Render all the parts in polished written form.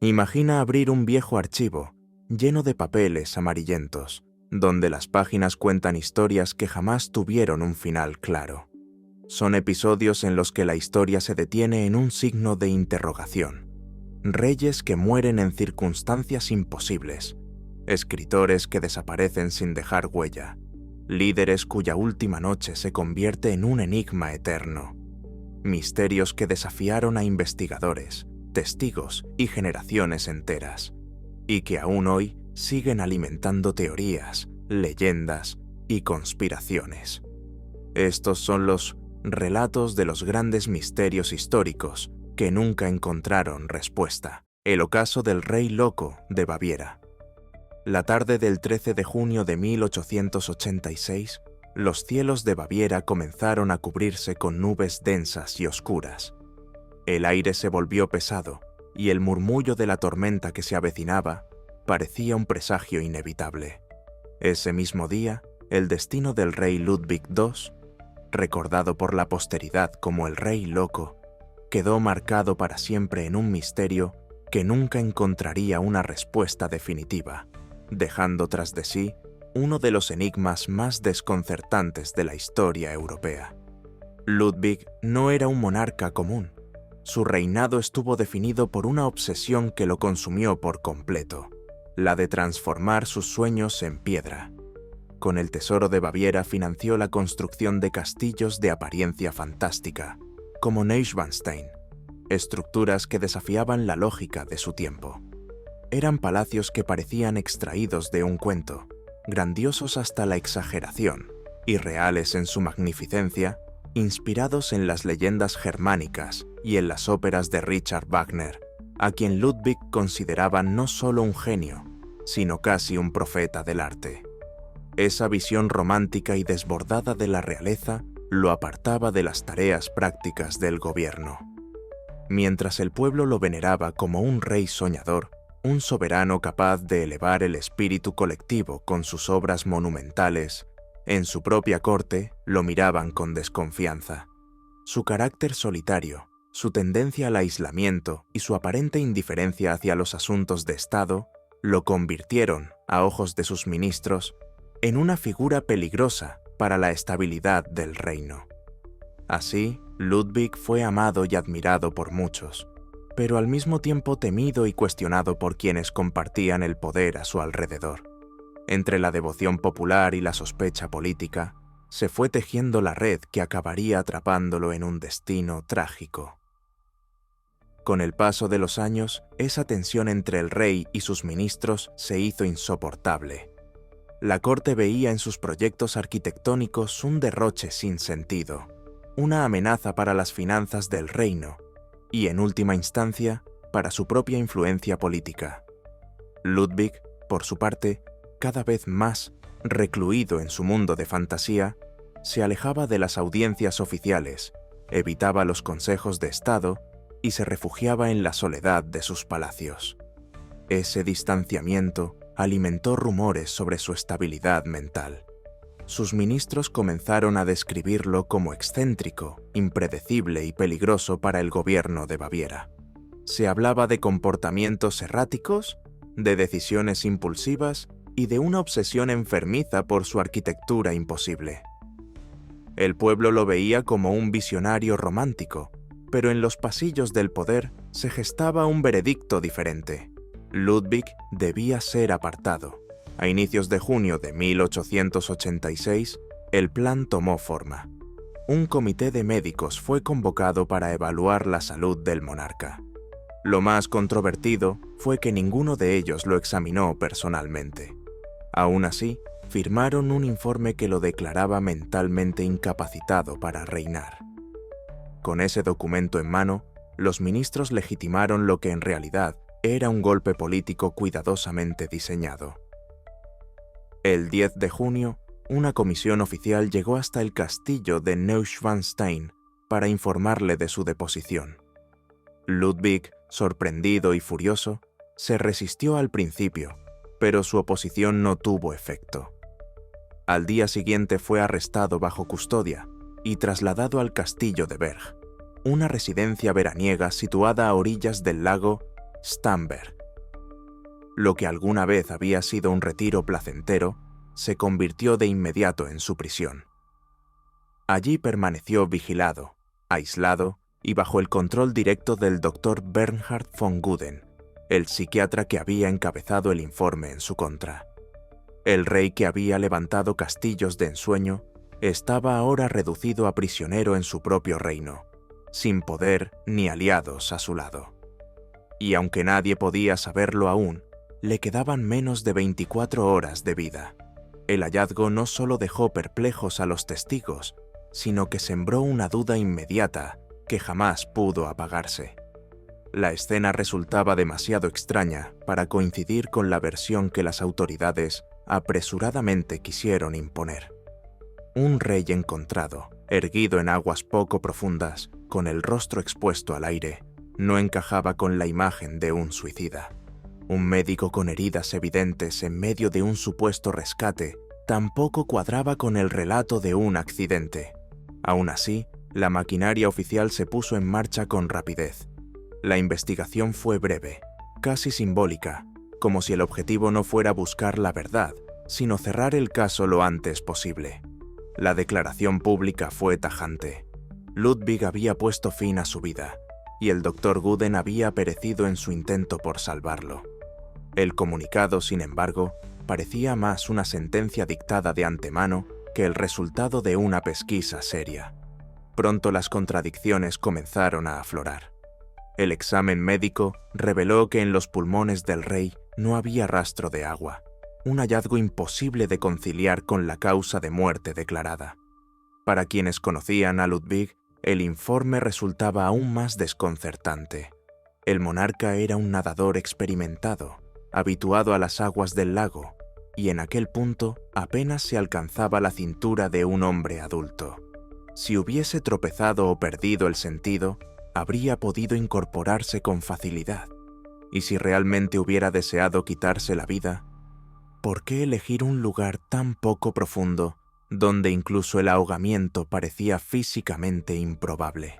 Imagina abrir un viejo archivo, lleno de papeles amarillentos, donde las páginas cuentan historias que jamás tuvieron un final claro. Son episodios en los que la historia se detiene en un signo de interrogación. Reyes que mueren en circunstancias imposibles, escritores que desaparecen sin dejar huella, líderes cuya última noche se convierte en un enigma eterno, misterios que desafiaron a investigadores, testigos y generaciones enteras, y que aún hoy siguen alimentando teorías, leyendas y conspiraciones. Estos son los relatos de los grandes misterios históricos que nunca encontraron respuesta. El ocaso del Rey Loco de Baviera. La tarde del 13 de junio de 1886, los cielos de Baviera comenzaron a cubrirse con nubes densas y oscuras. El aire se volvió pesado y el murmullo de la tormenta que se avecinaba parecía un presagio inevitable. Ese mismo día, el destino del rey Ludwig II, recordado por la posteridad como el Rey Loco, quedó marcado para siempre en un misterio que nunca encontraría una respuesta definitiva, dejando tras de sí uno de los enigmas más desconcertantes de la historia europea. Ludwig no era un monarca común. Su reinado estuvo definido por una obsesión que lo consumió por completo, la de transformar sus sueños en piedra. Con el tesoro de Baviera financió la construcción de castillos de apariencia fantástica, como Neuschwanstein, estructuras que desafiaban la lógica de su tiempo. Eran palacios que parecían extraídos de un cuento, grandiosos hasta la exageración, irreales en su magnificencia, inspirados en las leyendas germánicas y en las óperas de Richard Wagner, a quien Ludwig consideraba no solo un genio, sino casi un profeta del arte. Esa visión romántica y desbordada de la realeza lo apartaba de las tareas prácticas del gobierno. Mientras el pueblo lo veneraba como un rey soñador, un soberano capaz de elevar el espíritu colectivo con sus obras monumentales, en su propia corte lo miraban con desconfianza. Su carácter solitario, su tendencia al aislamiento y su aparente indiferencia hacia los asuntos de Estado lo convirtieron, a ojos de sus ministros, en una figura peligrosa para la estabilidad del reino. Así, Ludwig fue amado y admirado por muchos, pero al mismo tiempo temido y cuestionado por quienes compartían el poder a su alrededor. Entre la devoción popular y la sospecha política, se fue tejiendo la red que acabaría atrapándolo en un destino trágico. Con el paso de los años, esa tensión entre el rey y sus ministros se hizo insoportable. La corte veía en sus proyectos arquitectónicos un derroche sin sentido, una amenaza para las finanzas del reino y, en última instancia, para su propia influencia política. Ludwig, por su parte, cada vez más recluido en su mundo de fantasía, se alejaba de las audiencias oficiales, evitaba los consejos de Estado y se refugiaba en la soledad de sus palacios. Ese distanciamiento alimentó rumores sobre su estabilidad mental. Sus ministros comenzaron a describirlo como excéntrico, impredecible y peligroso para el gobierno de Baviera. Se hablaba de comportamientos erráticos, de decisiones impulsivas y de una obsesión enfermiza por su arquitectura imposible. El pueblo lo veía como un visionario romántico, pero en los pasillos del poder se gestaba un veredicto diferente. Ludwig debía ser apartado. A inicios de junio de 1886, el plan tomó forma. Un comité de médicos fue convocado para evaluar la salud del monarca. Lo más controvertido fue que ninguno de ellos lo examinó personalmente. Aún así, firmaron un informe que lo declaraba mentalmente incapacitado para reinar. Con ese documento en mano, los ministros legitimaron lo que en realidad era un golpe político cuidadosamente diseñado. El 10 de junio, una comisión oficial llegó hasta el castillo de Neuschwanstein para informarle de su deposición. Ludwig, sorprendido y furioso, se resistió al principio, pero su oposición no tuvo efecto. Al día siguiente fue arrestado bajo custodia y trasladado al castillo de Berg, una residencia veraniega situada a orillas del lago Stamberg. Lo que alguna vez había sido un retiro placentero se convirtió de inmediato en su prisión. Allí permaneció vigilado, aislado y bajo el control directo del Dr. Bernhard von Guden, el psiquiatra que había encabezado el informe en su contra. El rey que había levantado castillos de ensueño estaba ahora reducido a prisionero en su propio reino, sin poder ni aliados a su lado. Y aunque nadie podía saberlo aún, le quedaban menos de 24 horas de vida. El hallazgo no solo dejó perplejos a los testigos, sino que sembró una duda inmediata que jamás pudo apagarse. La escena resultaba demasiado extraña para coincidir con la versión que las autoridades apresuradamente quisieron imponer. Un rey encontrado, erguido en aguas poco profundas, con el rostro expuesto al aire, no encajaba con la imagen de un suicida. Un médico con heridas evidentes en medio de un supuesto rescate tampoco cuadraba con el relato de un accidente. Aún así, la maquinaria oficial se puso en marcha con rapidez. La investigación fue breve, casi simbólica, como si el objetivo no fuera buscar la verdad, sino cerrar el caso lo antes posible. La declaración pública fue tajante. Ludwig había puesto fin a su vida, y el Dr. Guden había perecido en su intento por salvarlo. El comunicado, sin embargo, parecía más una sentencia dictada de antemano que el resultado de una pesquisa seria. Pronto las contradicciones comenzaron a aflorar. El examen médico reveló que en los pulmones del rey no había rastro de agua, un hallazgo imposible de conciliar con la causa de muerte declarada. Para quienes conocían a Ludwig, el informe resultaba aún más desconcertante. El monarca era un nadador experimentado, habituado a las aguas del lago, y en aquel punto apenas se alcanzaba la cintura de un hombre adulto. Si hubiese tropezado o perdido el sentido, habría podido incorporarse con facilidad. Y si realmente hubiera deseado quitarse la vida, ¿por qué elegir un lugar tan poco profundo donde incluso el ahogamiento parecía físicamente improbable?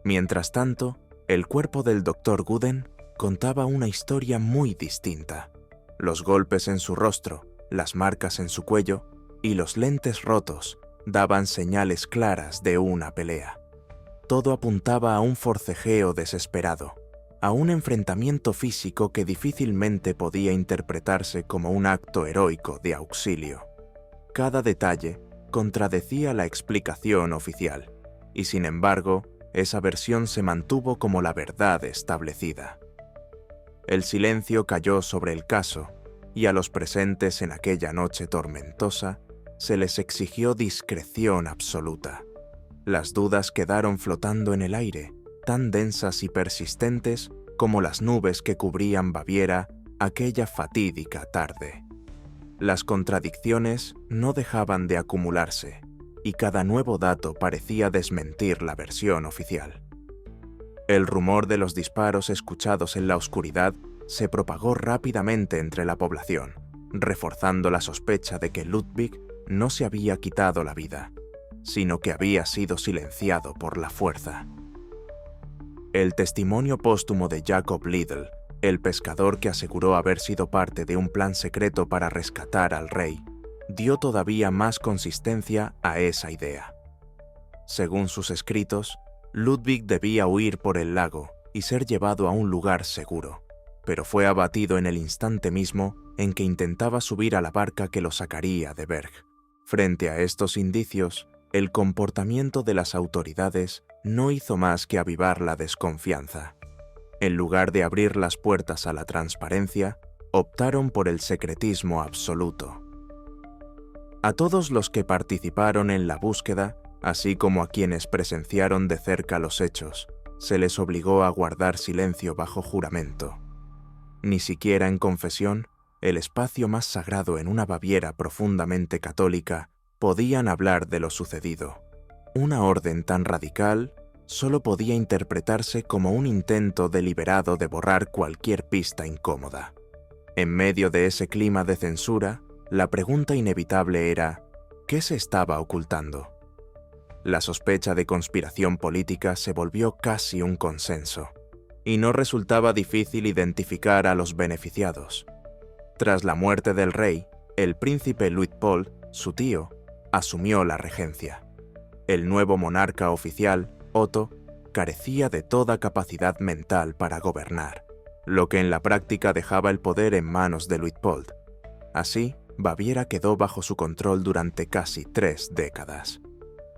Mientras tanto, el cuerpo del Dr. Guden contaba una historia muy distinta. Los golpes en su rostro, las marcas en su cuello y los lentes rotos daban señales claras de una pelea. Todo apuntaba a un forcejeo desesperado, a un enfrentamiento físico que difícilmente podía interpretarse como un acto heroico de auxilio. Cada detalle contradecía la explicación oficial, y sin embargo, esa versión se mantuvo como la verdad establecida. El silencio cayó sobre el caso, y a los presentes en aquella noche tormentosa se les exigió discreción absoluta. Las dudas quedaron flotando en el aire, tan densas y persistentes como las nubes que cubrían Baviera aquella fatídica tarde. Las contradicciones no dejaban de acumularse, y cada nuevo dato parecía desmentir la versión oficial. El rumor de los disparos escuchados en la oscuridad se propagó rápidamente entre la población, reforzando la sospecha de que Ludwig no se había quitado la vida, sino que había sido silenciado por la fuerza. El testimonio póstumo de Jacob Lidl, el pescador que aseguró haber sido parte de un plan secreto para rescatar al rey, dio todavía más consistencia a esa idea. Según sus escritos, Ludwig debía huir por el lago y ser llevado a un lugar seguro, pero fue abatido en el instante mismo en que intentaba subir a la barca que lo sacaría de Berg. Frente a estos indicios, el comportamiento de las autoridades no hizo más que avivar la desconfianza. En lugar de abrir las puertas a la transparencia, optaron por el secretismo absoluto. A todos los que participaron en la búsqueda, así como a quienes presenciaron de cerca los hechos, se les obligó a guardar silencio bajo juramento. Ni siquiera en confesión, el espacio más sagrado en una Baviera profundamente católica, podían hablar de lo sucedido. Una orden tan radical solo podía interpretarse como un intento deliberado de borrar cualquier pista incómoda. En medio de ese clima de censura, la pregunta inevitable era, ¿qué se estaba ocultando? La sospecha de conspiración política se volvió casi un consenso. y no resultaba difícil identificar a los beneficiados. Tras la muerte del rey, el príncipe Luitpold, su tío, asumió la regencia. El nuevo monarca oficial, Otto, carecía de toda capacidad mental para gobernar, lo que en la práctica dejaba el poder en manos de Luitpold. Así, Baviera quedó bajo su control durante casi 3 décadas.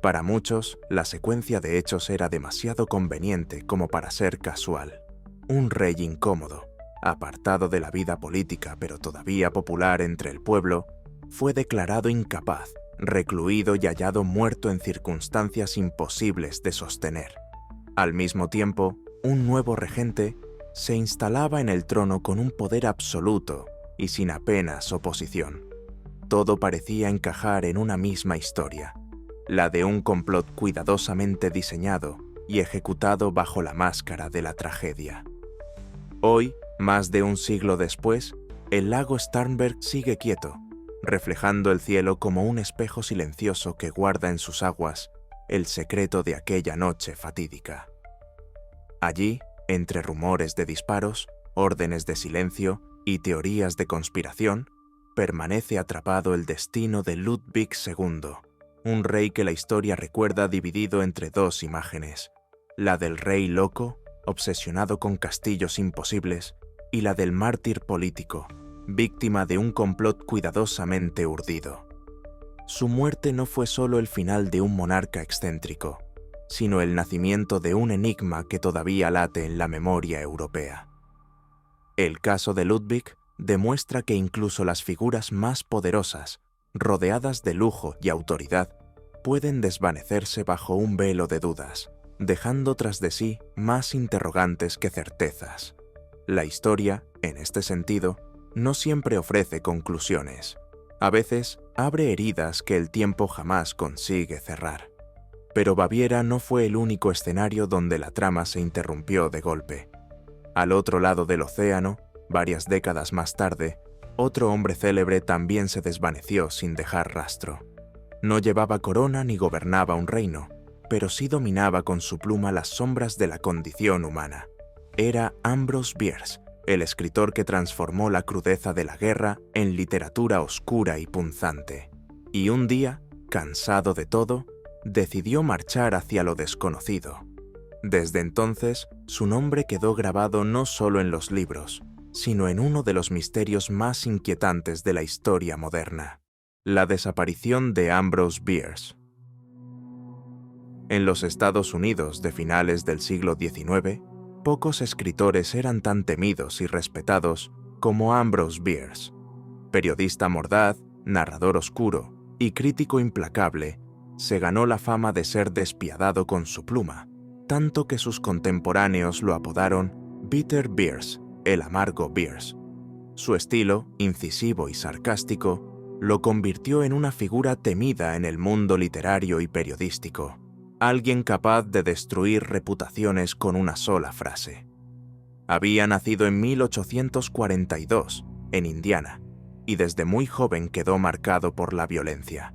Para muchos, la secuencia de hechos era demasiado conveniente como para ser casual. Un rey incómodo, apartado de la vida política pero todavía popular entre el pueblo, fue declarado incapaz, recluido y hallado muerto en circunstancias imposibles de sostener. Al mismo tiempo, un nuevo regente se instalaba en el trono con un poder absoluto y sin apenas oposición. Todo parecía encajar en una misma historia, la de un complot cuidadosamente diseñado y ejecutado bajo la máscara de la tragedia. Hoy, más de un siglo después, el lago Starnberg sigue quieto, reflejando el cielo como un espejo silencioso que guarda en sus aguas el secreto de aquella noche fatídica. Allí, entre rumores de disparos, órdenes de silencio y teorías de conspiración, permanece atrapado el destino de Ludwig II, un rey que la historia recuerda dividido entre 2 imágenes, la del rey loco, obsesionado con castillos imposibles, y la del mártir político, víctima de un complot cuidadosamente urdido. Su muerte no fue solo el final de un monarca excéntrico, sino el nacimiento de un enigma que todavía late en la memoria europea. El caso de Ludwig demuestra que incluso las figuras más poderosas, rodeadas de lujo y autoridad, pueden desvanecerse bajo un velo de dudas, dejando tras de sí más interrogantes que certezas. La historia, en este sentido, no siempre ofrece conclusiones. A veces abre heridas que el tiempo jamás consigue cerrar. Pero Baviera no fue el único escenario donde la trama se interrumpió de golpe. Al otro lado del océano, varias décadas más tarde, otro hombre célebre también se desvaneció sin dejar rastro. No llevaba corona ni gobernaba un reino, pero sí dominaba con su pluma las sombras de la condición humana. Era Ambrose Bierce, el escritor que transformó la crudeza de la guerra en literatura oscura y punzante. Y un día, cansado de todo, decidió marchar hacia lo desconocido. Desde entonces, su nombre quedó grabado no solo en los libros, sino en uno de los misterios más inquietantes de la historia moderna: la desaparición de Ambrose Bierce. En los Estados Unidos de finales del siglo XIX, pocos escritores eran tan temidos y respetados como Ambrose Bierce. Periodista mordaz, narrador oscuro y crítico implacable, se ganó la fama de ser despiadado con su pluma, tanto que sus contemporáneos lo apodaron Bitter Bierce, el amargo Bierce. Su estilo, incisivo y sarcástico, lo convirtió en una figura temida en el mundo literario y periodístico, alguien capaz de destruir reputaciones con una sola frase. Había nacido en 1842, en Indiana, y desde muy joven quedó marcado por la violencia.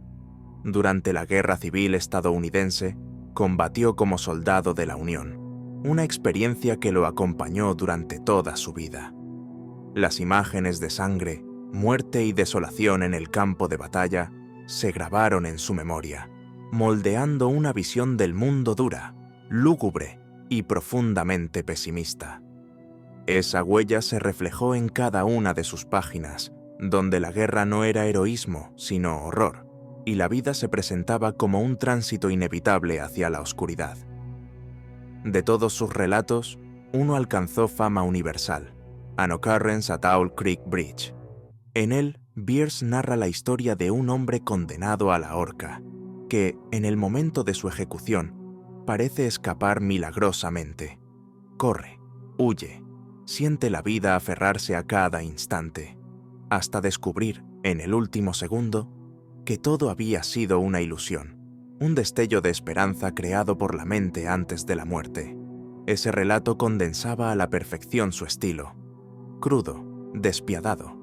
Durante la Guerra Civil estadounidense, combatió como soldado de la Unión, una experiencia que lo acompañó durante toda su vida. Las imágenes de sangre, muerte y desolación en el campo de batalla se grabaron en su memoria, moldeando una visión del mundo dura, lúgubre y profundamente pesimista. Esa huella se reflejó en cada una de sus páginas, donde la guerra no era heroísmo, sino horror, y la vida se presentaba como un tránsito inevitable hacia la oscuridad. De todos sus relatos, uno alcanzó fama universal: An Occurrence at Owl Creek Bridge. En él, Bierce narra la historia de un hombre condenado a la horca, que, en el momento de su ejecución, parece escapar milagrosamente. Corre, huye, siente la vida aferrarse a cada instante, hasta descubrir, en el último segundo, que todo había sido una ilusión, un destello de esperanza creado por la mente antes de la muerte. Ese relato condensaba a la perfección su estilo: crudo, despiadado,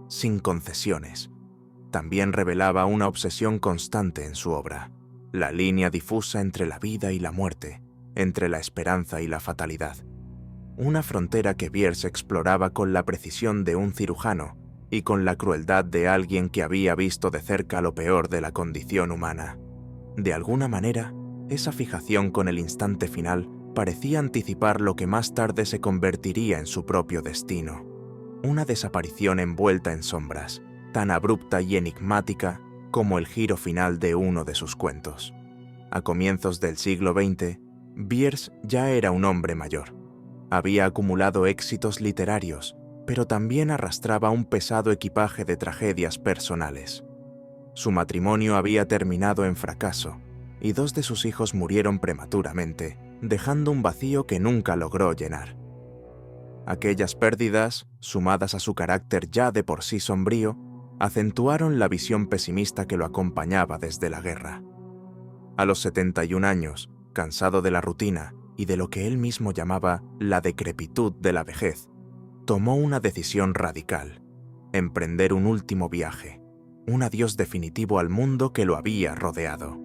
sin concesiones. También revelaba una obsesión constante en su obra: la línea difusa entre la vida y la muerte, entre la esperanza y la fatalidad. una frontera que Bierce exploraba con la precisión de un cirujano y con la crueldad de alguien que había visto de cerca lo peor de la condición humana. De alguna manera, esa fijación con el instante final parecía anticipar lo que más tarde se convertiría en su propio destino. Una desaparición envuelta en sombras, tan abrupta y enigmática como el giro final de uno de sus cuentos. A comienzos del siglo XX, Bierce ya era un hombre mayor. Había acumulado éxitos literarios, pero también arrastraba un pesado equipaje de tragedias personales. Su matrimonio había terminado en fracaso, y 2 de sus hijos murieron prematuramente, dejando un vacío que nunca logró llenar. Aquellas pérdidas, sumadas a su carácter ya de por sí sombrío, acentuaron la visión pesimista que lo acompañaba desde la guerra. A los 71 años, cansado de la rutina y de lo que él mismo llamaba la decrepitud de la vejez, tomó una decisión radical: emprender un último viaje, un adiós definitivo al mundo que lo había rodeado.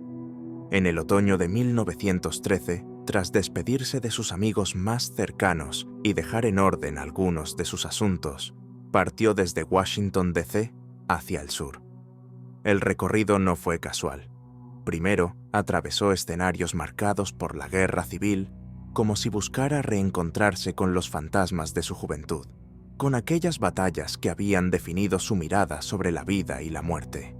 En el otoño de 1913, tras despedirse de sus amigos más cercanos y dejar en orden algunos de sus asuntos, partió desde Washington, D.C. hacia el sur. El recorrido no fue casual. Primero, atravesó escenarios marcados por la guerra civil, como si buscara reencontrarse con los fantasmas de su juventud, con aquellas batallas que habían definido su mirada sobre la vida y la muerte.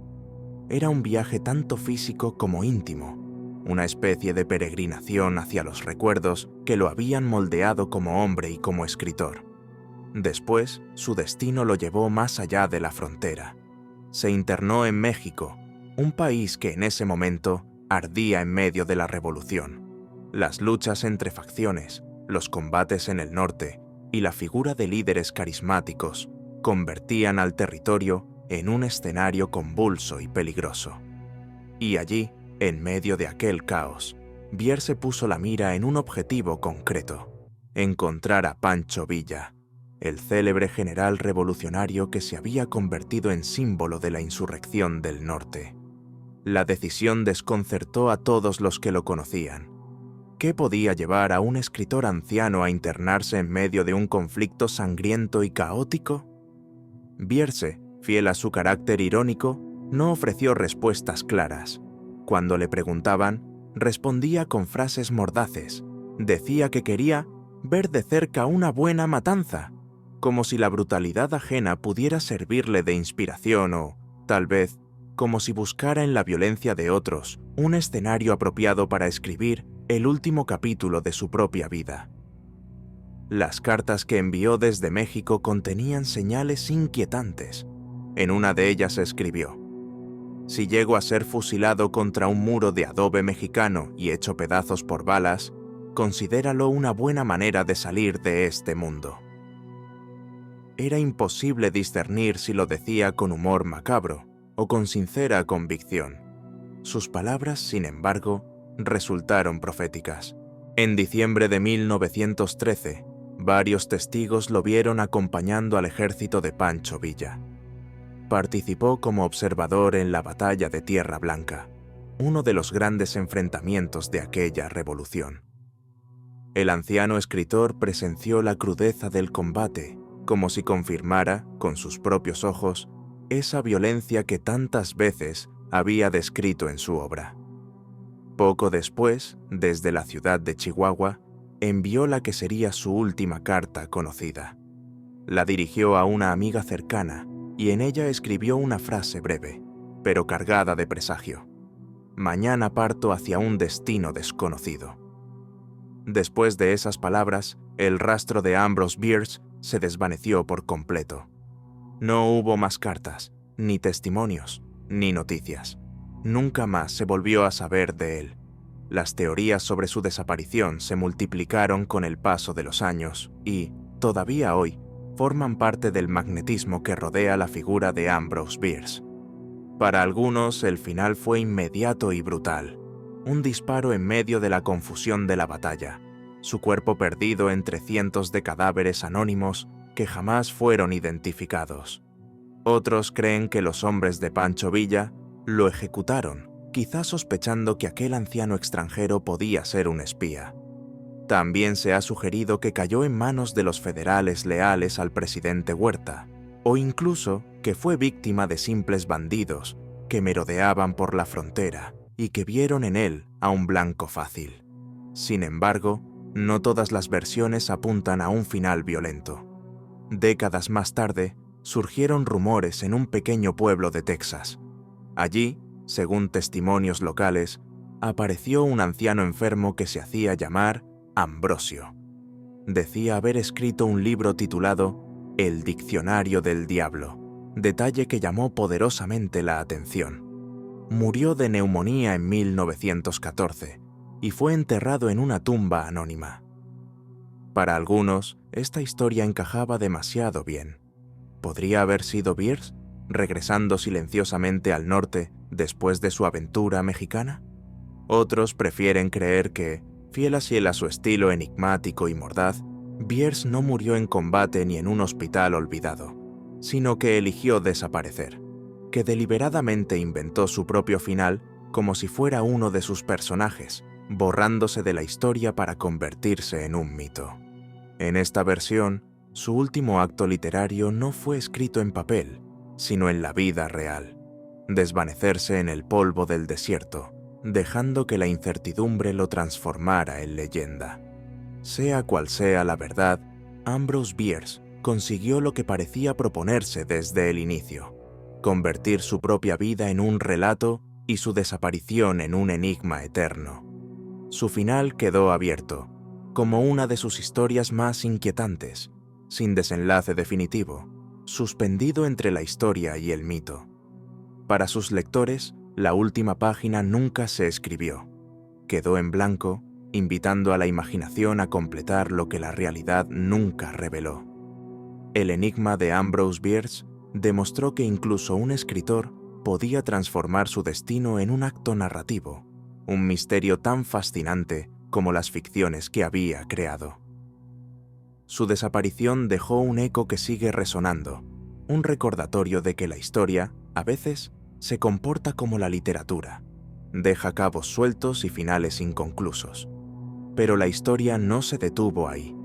Era un viaje tanto físico como íntimo, una especie de peregrinación hacia los recuerdos que lo habían moldeado como hombre y como escritor. Después, su destino lo llevó más allá de la frontera. Se internó en México, un país que en ese momento ardía en medio de la revolución. Las luchas entre facciones, los combates en el norte y la figura de líderes carismáticos convertían al territorio en un escenario convulso y peligroso. Y allí, en medio de aquel caos, Bierce puso la mira en un objetivo concreto: encontrar a Pancho Villa, el célebre general revolucionario que se había convertido en símbolo de la insurrección del norte. La decisión desconcertó a todos los que lo conocían. ¿Qué podía llevar a un escritor anciano a internarse en medio de un conflicto sangriento y caótico? Bierce, fiel a su carácter irónico, no ofreció respuestas claras. Cuando le preguntaban, respondía con frases mordaces. Decía que quería ver de cerca una buena matanza, como si la brutalidad ajena pudiera servirle de inspiración o, tal vez, como si buscara en la violencia de otros un escenario apropiado para escribir el último capítulo de su propia vida. Las cartas que envió desde México contenían señales inquietantes. En una de ellas escribió: «Si llego a ser fusilado contra un muro de adobe mexicano y hecho pedazos por balas, considéralo una buena manera de salir de este mundo». Era imposible discernir si lo decía con humor macabro o con sincera convicción. Sus palabras, sin embargo, resultaron proféticas. En diciembre de 1913, varios testigos lo vieron acompañando al ejército de Pancho Villa. Participó como observador en la batalla de Tierra Blanca, uno de los grandes enfrentamientos de aquella revolución. El anciano escritor presenció la crudeza del combate, como si confirmara, con sus propios ojos, esa violencia que tantas veces había descrito en su obra. Poco después, desde la ciudad de Chihuahua, envió la que sería su última carta conocida. La dirigió a una amiga cercana y en ella escribió una frase breve, pero cargada de presagio: «Mañana parto hacia un destino desconocido». Después de esas palabras, el rastro de Ambrose Bierce se desvaneció por completo. No hubo más cartas, ni testimonios, ni noticias. Nunca más se volvió a saber de él. Las teorías sobre su desaparición se multiplicaron con el paso de los años y, todavía hoy, forman parte del magnetismo que rodea la figura de Ambrose Bierce. Para algunos, el final fue inmediato y brutal. Un disparo en medio de la confusión de la batalla, su cuerpo perdido entre cientos de cadáveres anónimos que jamás fueron identificados. Otros creen que los hombres de Pancho Villa lo ejecutaron, quizás sospechando que aquel anciano extranjero podía ser un espía. También se ha sugerido que cayó en manos de los federales leales al presidente Huerta, o incluso que fue víctima de simples bandidos que merodeaban por la frontera y que vieron en él a un blanco fácil. Sin embargo, no todas las versiones apuntan a un final violento. Décadas más tarde, surgieron rumores en un pequeño pueblo de Texas. Allí, según testimonios locales, apareció un anciano enfermo que se hacía llamar Ambrosio. Decía haber escrito un libro titulado El Diccionario del Diablo, detalle que llamó poderosamente la atención. Murió de neumonía en 1914 y fue enterrado en una tumba anónima. Para algunos, esta historia encajaba demasiado bien. ¿Podría haber sido Bierce, regresando silenciosamente al norte después de su aventura mexicana? Otros prefieren creer que, fiel a su estilo enigmático y mordaz, Bierce no murió en combate ni en un hospital olvidado, sino que eligió desaparecer, que deliberadamente inventó su propio final como si fuera uno de sus personajes, borrándose de la historia para convertirse en un mito. En esta versión, su último acto literario no fue escrito en papel, sino en la vida real, desvanecerse en el polvo del desierto, dejando que la incertidumbre lo transformara en leyenda. Sea cual sea la verdad, Ambrose Bierce consiguió lo que parecía proponerse desde el inicio: convertir su propia vida en un relato y su desaparición en un enigma eterno. Su final quedó abierto, como una de sus historias más inquietantes, sin desenlace definitivo, suspendido entre la historia y el mito. Para sus lectores, la última página nunca se escribió. Quedó en blanco, invitando a la imaginación a completar lo que la realidad nunca reveló. El enigma de Ambrose Bierce demostró que incluso un escritor podía transformar su destino en un acto narrativo, un misterio tan fascinante como las ficciones que había creado. Su desaparición dejó un eco que sigue resonando, un recordatorio de que la historia, a veces, se comporta como la literatura, deja cabos sueltos y finales inconclusos. Pero la historia no se detuvo ahí.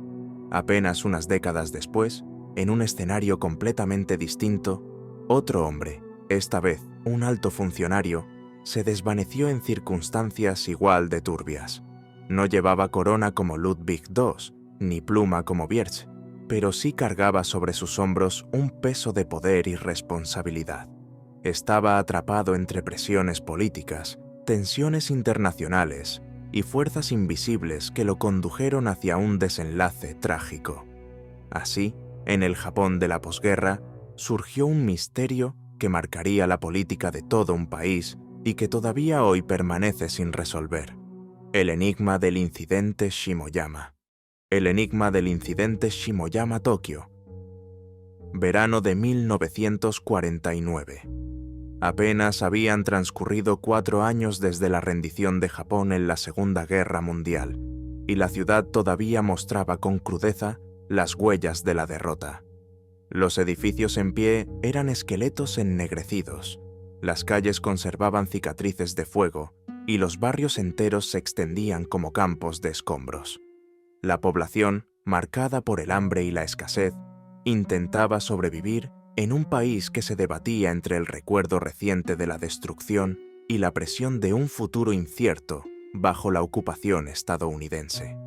Apenas unas décadas después, en un escenario completamente distinto, otro hombre, esta vez un alto funcionario, se desvaneció en circunstancias igual de turbias. No llevaba corona como Ludwig II, ni pluma como Bierce, pero sí cargaba sobre sus hombros un peso de poder y responsabilidad. Estaba atrapado entre presiones políticas, tensiones internacionales y fuerzas invisibles que lo condujeron hacia un desenlace trágico. Así, en el Japón de la posguerra, surgió un misterio que marcaría la política de todo un país y que todavía hoy permanece sin resolver: el enigma del incidente Shimoyama. El enigma del incidente Shimoyama, Tokio. Verano de 1949. Apenas habían transcurrido 4 años desde la rendición de Japón en la Segunda Guerra Mundial, y la ciudad todavía mostraba con crudeza las huellas de la derrota. Los edificios en pie eran esqueletos ennegrecidos, las calles conservaban cicatrices de fuego y los barrios enteros se extendían como campos de escombros. La población, marcada por el hambre y la escasez, intentaba sobrevivir en un país que se debatía entre el recuerdo reciente de la destrucción y la presión de un futuro incierto bajo la ocupación estadounidense.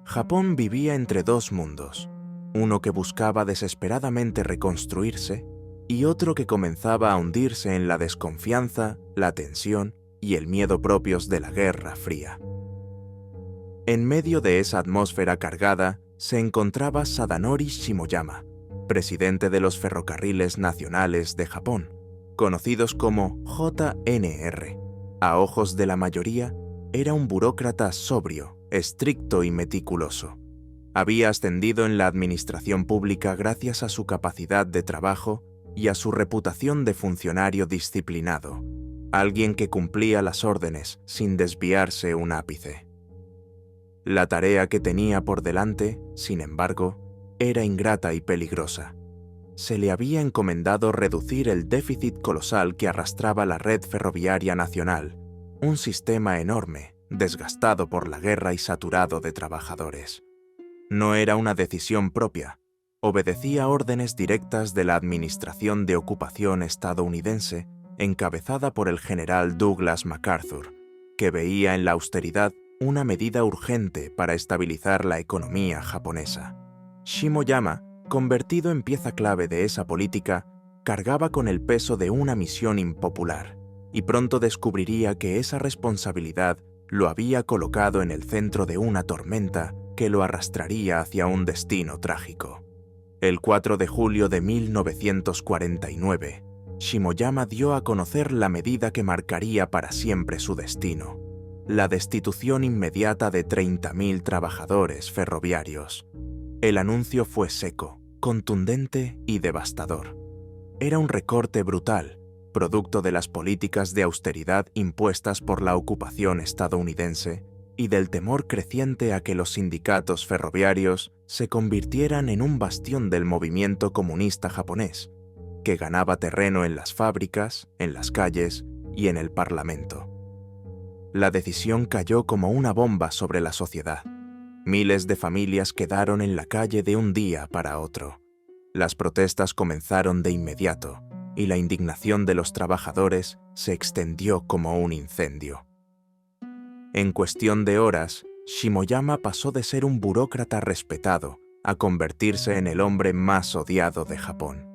Japón vivía entre dos mundos, uno que buscaba desesperadamente reconstruirse y otro que comenzaba a hundirse en la desconfianza, la tensión y el miedo propios de la Guerra Fría. En medio de esa atmósfera cargada se encontraba Sadanori Shimoyama, presidente de los Ferrocarriles Nacionales de Japón, conocidos como JNR. A ojos de la mayoría, era un burócrata sobrio, estricto y meticuloso. Había ascendido en la administración pública gracias a su capacidad de trabajo y a su reputación de funcionario disciplinado, alguien que cumplía las órdenes sin desviarse un ápice. La tarea que tenía por delante, sin embargo, era ingrata y peligrosa. Se le había encomendado reducir el déficit colosal que arrastraba la red ferroviaria nacional, un sistema enorme, desgastado por la guerra y saturado de trabajadores. No era una decisión propia, obedecía órdenes directas de la Administración de Ocupación estadounidense encabezada por el general Douglas MacArthur, que veía en la austeridad una medida urgente para estabilizar la economía japonesa. Shimoyama, convertido en pieza clave de esa política, cargaba con el peso de una misión impopular, y pronto descubriría que esa responsabilidad lo había colocado en el centro de una tormenta que lo arrastraría hacia un destino trágico. El 4 de julio de 1949, Shimoyama dio a conocer la medida que marcaría para siempre su destino: la destitución inmediata de 30.000 trabajadores ferroviarios. El anuncio fue seco, contundente y devastador. Era un recorte brutal, producto de las políticas de austeridad impuestas por la ocupación estadounidense y del temor creciente a que los sindicatos ferroviarios se convirtieran en un bastión del movimiento comunista japonés, que ganaba terreno en las fábricas, en las calles y en el Parlamento. La decisión cayó como una bomba sobre la sociedad. Miles de familias quedaron en la calle de un día para otro. Las protestas comenzaron de inmediato y la indignación de los trabajadores se extendió como un incendio. En cuestión de horas, Shimoyama pasó de ser un burócrata respetado a convertirse en el hombre más odiado de Japón.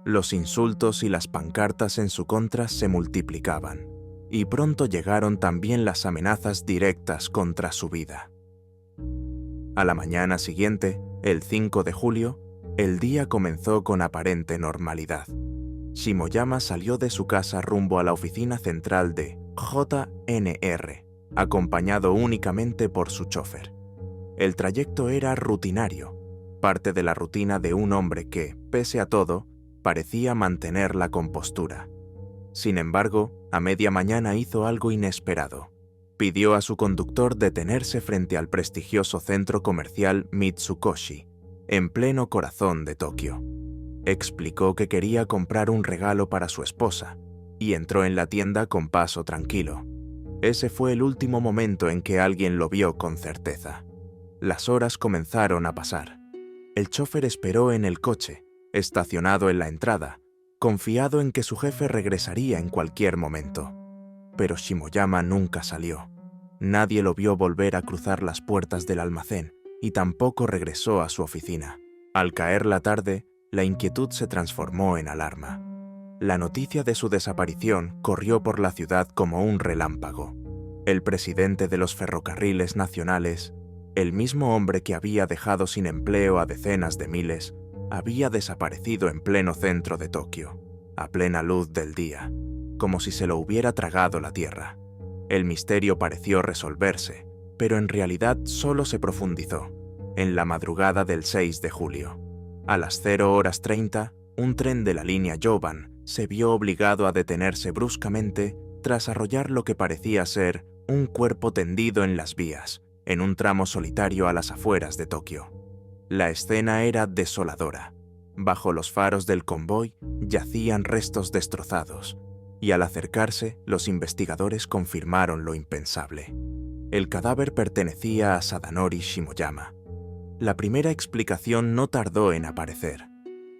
Los insultos y las pancartas en su contra se multiplicaban, y pronto llegaron también las amenazas directas contra su vida. A la mañana siguiente, el 5 de julio, el día comenzó con aparente normalidad. Shimoyama salió de su casa rumbo a la oficina central de JNR, acompañado únicamente por su chofer. El trayecto era rutinario, parte de la rutina de un hombre que, pese a todo, parecía mantener la compostura. Sin embargo, a media mañana hizo algo inesperado. Pidió a su conductor detenerse frente al prestigioso centro comercial Mitsukoshi, en pleno corazón de Tokio. Explicó que quería comprar un regalo para su esposa, y entró en la tienda con paso tranquilo. Ese fue el último momento en que alguien lo vio con certeza. Las horas comenzaron a pasar. El chofer esperó en el coche, estacionado en la entrada, confiado en que su jefe regresaría en cualquier momento. Pero Shimoyama nunca salió. Nadie lo vio volver a cruzar las puertas del almacén y tampoco regresó a su oficina. Al caer la tarde, la inquietud se transformó en alarma. La noticia de su desaparición corrió por la ciudad como un relámpago. El presidente de los ferrocarriles nacionales, el mismo hombre que había dejado sin empleo a decenas de miles, había desaparecido en pleno centro de Tokio, a plena luz del día, como si se lo hubiera tragado la tierra. El misterio pareció resolverse, pero en realidad solo se profundizó. En la madrugada del 6 de julio, a las 0:30, un tren de la línea Yoban se vio obligado a detenerse bruscamente tras arrollar lo que parecía ser un cuerpo tendido en las vías, en un tramo solitario a las afueras de Tokio. La escena era desoladora. Bajo los faros del convoy yacían restos destrozados, y al acercarse, los investigadores confirmaron lo impensable. El cadáver pertenecía a Sadanori Shimoyama. La primera explicación no tardó en aparecer.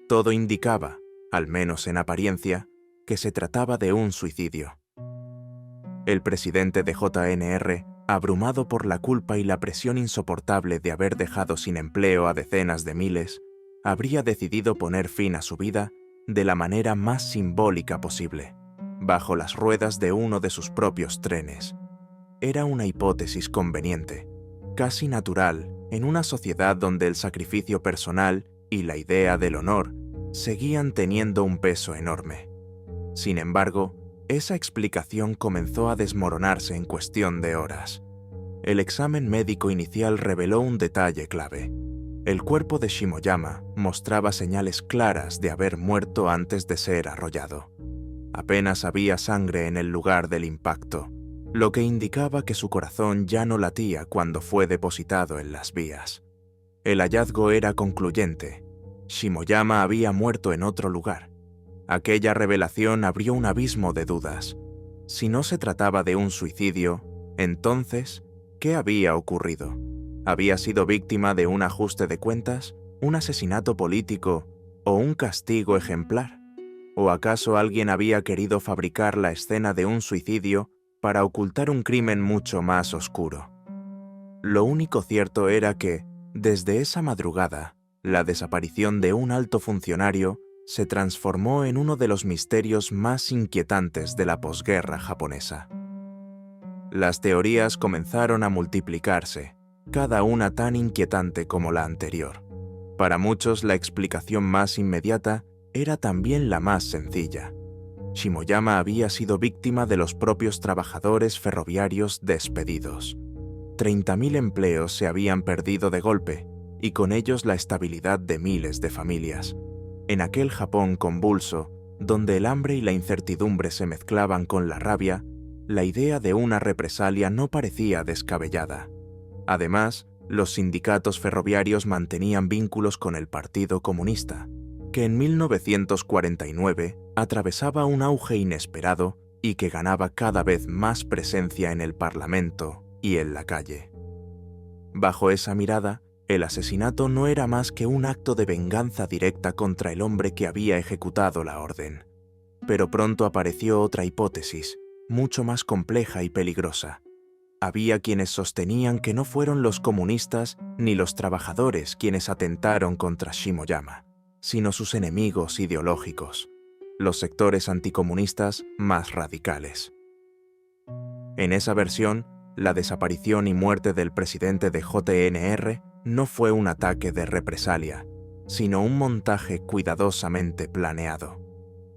Todo indicaba, al menos en apariencia, que se trataba de un suicidio. El presidente de JNR, abrumado por la culpa y la presión insoportable de haber dejado sin empleo a decenas de miles, habría decidido poner fin a su vida de la manera más simbólica posible, bajo las ruedas de uno de sus propios trenes. Era una hipótesis conveniente, casi natural, en una sociedad donde el sacrificio personal y la idea del honor seguían teniendo un peso enorme. Sin embargo, esa explicación comenzó a desmoronarse en cuestión de horas. El examen médico inicial reveló un detalle clave. El cuerpo de Shimoyama mostraba señales claras de haber muerto antes de ser arrollado. Apenas había sangre en el lugar del impacto, lo que indicaba que su corazón ya no latía cuando fue depositado en las vías. El hallazgo era concluyente. Shimoyama había muerto en otro lugar. Aquella revelación abrió un abismo de dudas. Si no se trataba de un suicidio, Entonces, ¿qué había ocurrido? ¿Había sido víctima de un ajuste de cuentas, un asesinato político o un castigo ejemplar? ¿O acaso alguien había querido fabricar la escena de un suicidio para ocultar un crimen mucho más oscuro? Lo único cierto era que, desde esa madrugada, la desaparición de un alto funcionario se transformó en uno de los misterios más inquietantes de la posguerra japonesa. Las teorías comenzaron a multiplicarse, cada una tan inquietante como la anterior. Para muchos, la explicación más inmediata era también la más sencilla. Shimoyama había sido víctima de los propios trabajadores ferroviarios despedidos. 30.000 empleos se habían perdido de golpe, y con ellos la estabilidad de miles de familias. En aquel Japón convulso, donde el hambre y la incertidumbre se mezclaban con la rabia, la idea de una represalia no parecía descabellada. Además, los sindicatos ferroviarios mantenían vínculos con el Partido Comunista, que en 1949 atravesaba un auge inesperado y que ganaba cada vez más presencia en el Parlamento y en la calle. Bajo esa mirada, el asesinato no era más que un acto de venganza directa contra el hombre que había ejecutado la orden. Pero pronto apareció otra hipótesis, mucho más compleja y peligrosa. Había quienes sostenían que no fueron los comunistas ni los trabajadores quienes atentaron contra Shimoyama, sino sus enemigos ideológicos, los sectores anticomunistas más radicales. En esa versión, la desaparición y muerte del presidente de JNR no fue un ataque de represalia, sino un montaje cuidadosamente planeado.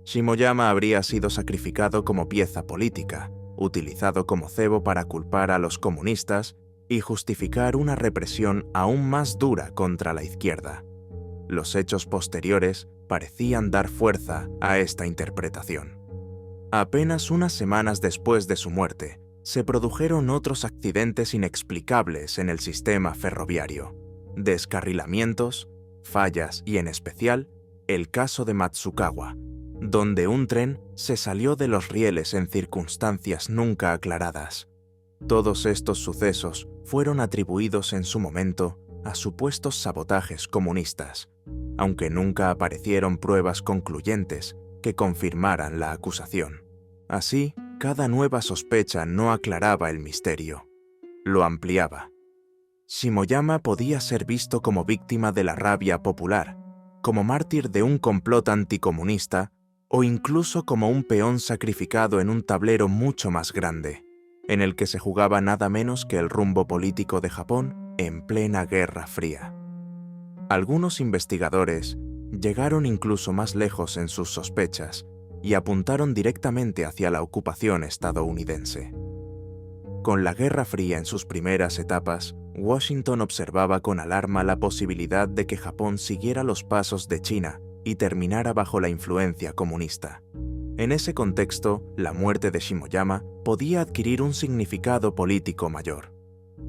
Shimoyama habría sido sacrificado como pieza política, utilizado como cebo para culpar a los comunistas y justificar una represión aún más dura contra la izquierda. Los hechos posteriores parecían dar fuerza a esta interpretación. Apenas unas semanas después de su muerte, se produjeron otros accidentes inexplicables en el sistema ferroviario, descarrilamientos, fallas y, en especial, el caso de Matsukawa, donde un tren se salió de los rieles en circunstancias nunca aclaradas. Todos estos sucesos fueron atribuidos en su momento a supuestos sabotajes comunistas, aunque nunca aparecieron pruebas concluyentes que confirmaran la acusación. Así, cada nueva sospecha no aclaraba el misterio, lo ampliaba. Shimoyama podía ser visto como víctima de la rabia popular, como mártir de un complot anticomunista o incluso como un peón sacrificado en un tablero mucho más grande, en el que se jugaba nada menos que el rumbo político de Japón en plena Guerra Fría. Algunos investigadores llegaron incluso más lejos en sus sospechas y apuntaron directamente hacia la ocupación estadounidense. Con la Guerra Fría en sus primeras etapas, Washington observaba con alarma la posibilidad de que Japón siguiera los pasos de China y terminara bajo la influencia comunista. En ese contexto, la muerte de Shimoyama podía adquirir un significado político mayor,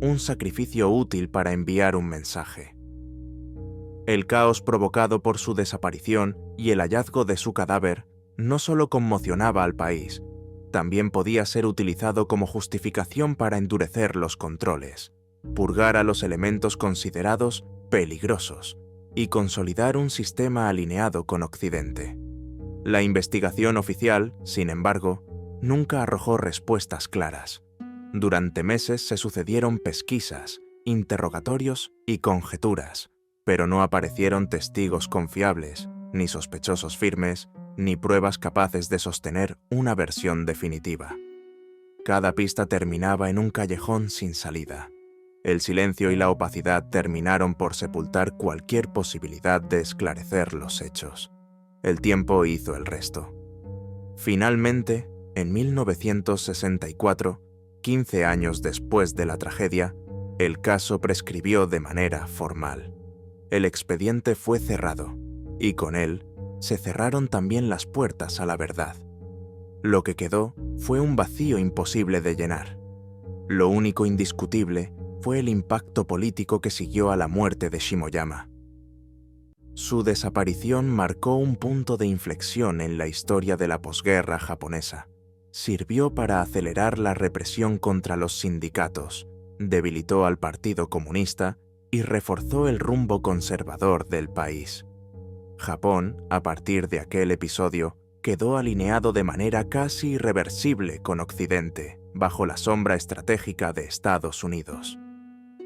un sacrificio útil para enviar un mensaje. El caos provocado por su desaparición y el hallazgo de su cadáver no solo conmocionaba al país, también podía ser utilizado como justificación para endurecer los controles, purgar a los elementos considerados peligrosos y consolidar un sistema alineado con Occidente. La investigación oficial, sin embargo, nunca arrojó respuestas claras. Durante meses se sucedieron pesquisas, interrogatorios y conjeturas, pero no aparecieron testigos confiables, ni sospechosos firmes, ni pruebas capaces de sostener una versión definitiva. Cada pista terminaba en un callejón sin salida. El silencio y la opacidad terminaron por sepultar cualquier posibilidad de esclarecer los hechos. El tiempo hizo el resto. Finalmente, en 1964, 15 años después de la tragedia, el caso prescribió de manera formal. El expediente fue cerrado, y con él se cerraron también las puertas a la verdad. Lo que quedó fue un vacío imposible de llenar. Lo único indiscutible fue el impacto político que siguió a la muerte de Shimoyama. Su desaparición marcó un punto de inflexión en la historia de la posguerra japonesa. sirvió para acelerar la represión contra los sindicatos, debilitó al Partido Comunista y reforzó el rumbo conservador del país. Japón, a partir de aquel episodio, quedó alineado de manera casi irreversible con Occidente, bajo la sombra estratégica de Estados Unidos.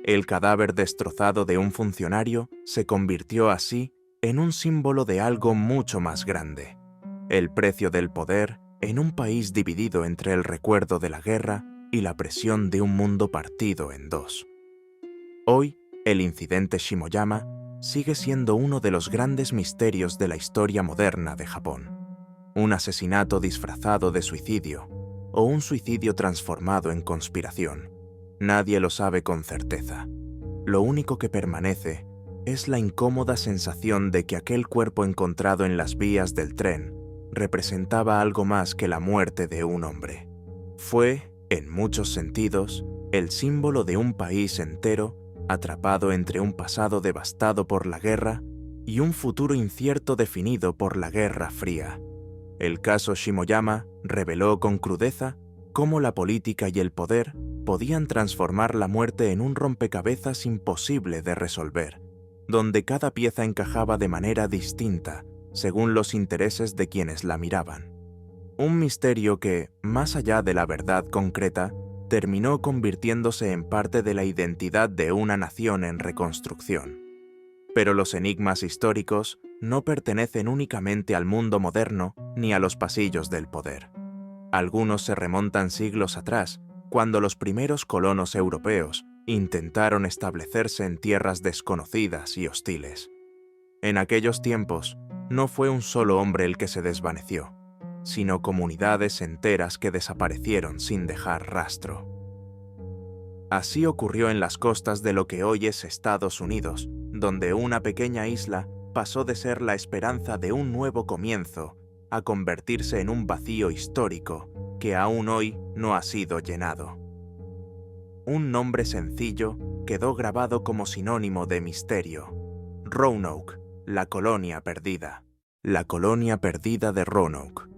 El cadáver destrozado de un funcionario se convirtió así en un símbolo de algo mucho más grande: el precio del poder en un país dividido entre el recuerdo de la guerra y la presión de un mundo partido en dos. Hoy, el incidente Shimoyama sigue siendo uno de los grandes misterios de la historia moderna de Japón. Un asesinato disfrazado de suicidio o un suicidio transformado en conspiración. Nadie lo sabe con certeza. Lo único que permanece es la incómoda sensación de que aquel cuerpo encontrado en las vías del tren representaba algo más que la muerte de un hombre. Fue, en muchos sentidos, el símbolo de un país entero atrapado entre un pasado devastado por la guerra y un futuro incierto definido por la Guerra Fría. El caso Shimoyama reveló con crudeza cómo la política y el poder podían transformar la muerte en un rompecabezas imposible de resolver, donde cada pieza encajaba de manera distinta según los intereses de quienes la miraban. Un misterio que, más allá de la verdad concreta, terminó convirtiéndose en parte de la identidad de una nación en reconstrucción. Pero los enigmas históricos no pertenecen únicamente al mundo moderno ni a los pasillos del poder. Algunos se remontan siglos atrás, cuando los primeros colonos europeos intentaron establecerse en tierras desconocidas y hostiles. En aquellos tiempos, no fue un solo hombre el que se desvaneció, sino comunidades enteras que desaparecieron sin dejar rastro. Así ocurrió en las costas de lo que hoy es Estados Unidos, donde una pequeña isla pasó de ser la esperanza de un nuevo comienzo a convertirse en un vacío histórico que aún hoy no ha sido llenado. Un nombre sencillo quedó grabado como sinónimo de misterio: Roanoke, la colonia perdida. La colonia perdida de Roanoke.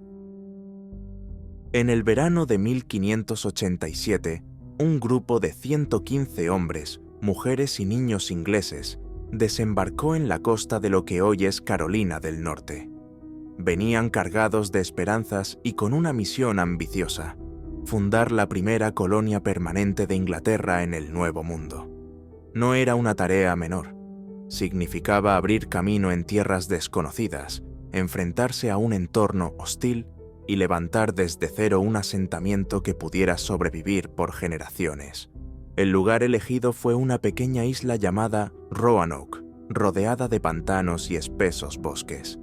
En el verano de 1587, un grupo de 115 hombres, mujeres y niños ingleses desembarcó en la costa de lo que hoy es Carolina del Norte. Venían cargados de esperanzas y con una misión ambiciosa: fundar la primera colonia permanente de Inglaterra en el Nuevo Mundo. No era una tarea menor. Significaba abrir camino en tierras desconocidas, enfrentarse a un entorno hostil y levantar desde cero un asentamiento que pudiera sobrevivir por generaciones. El lugar elegido fue una pequeña isla llamada Roanoke, rodeada de pantanos y espesos bosques.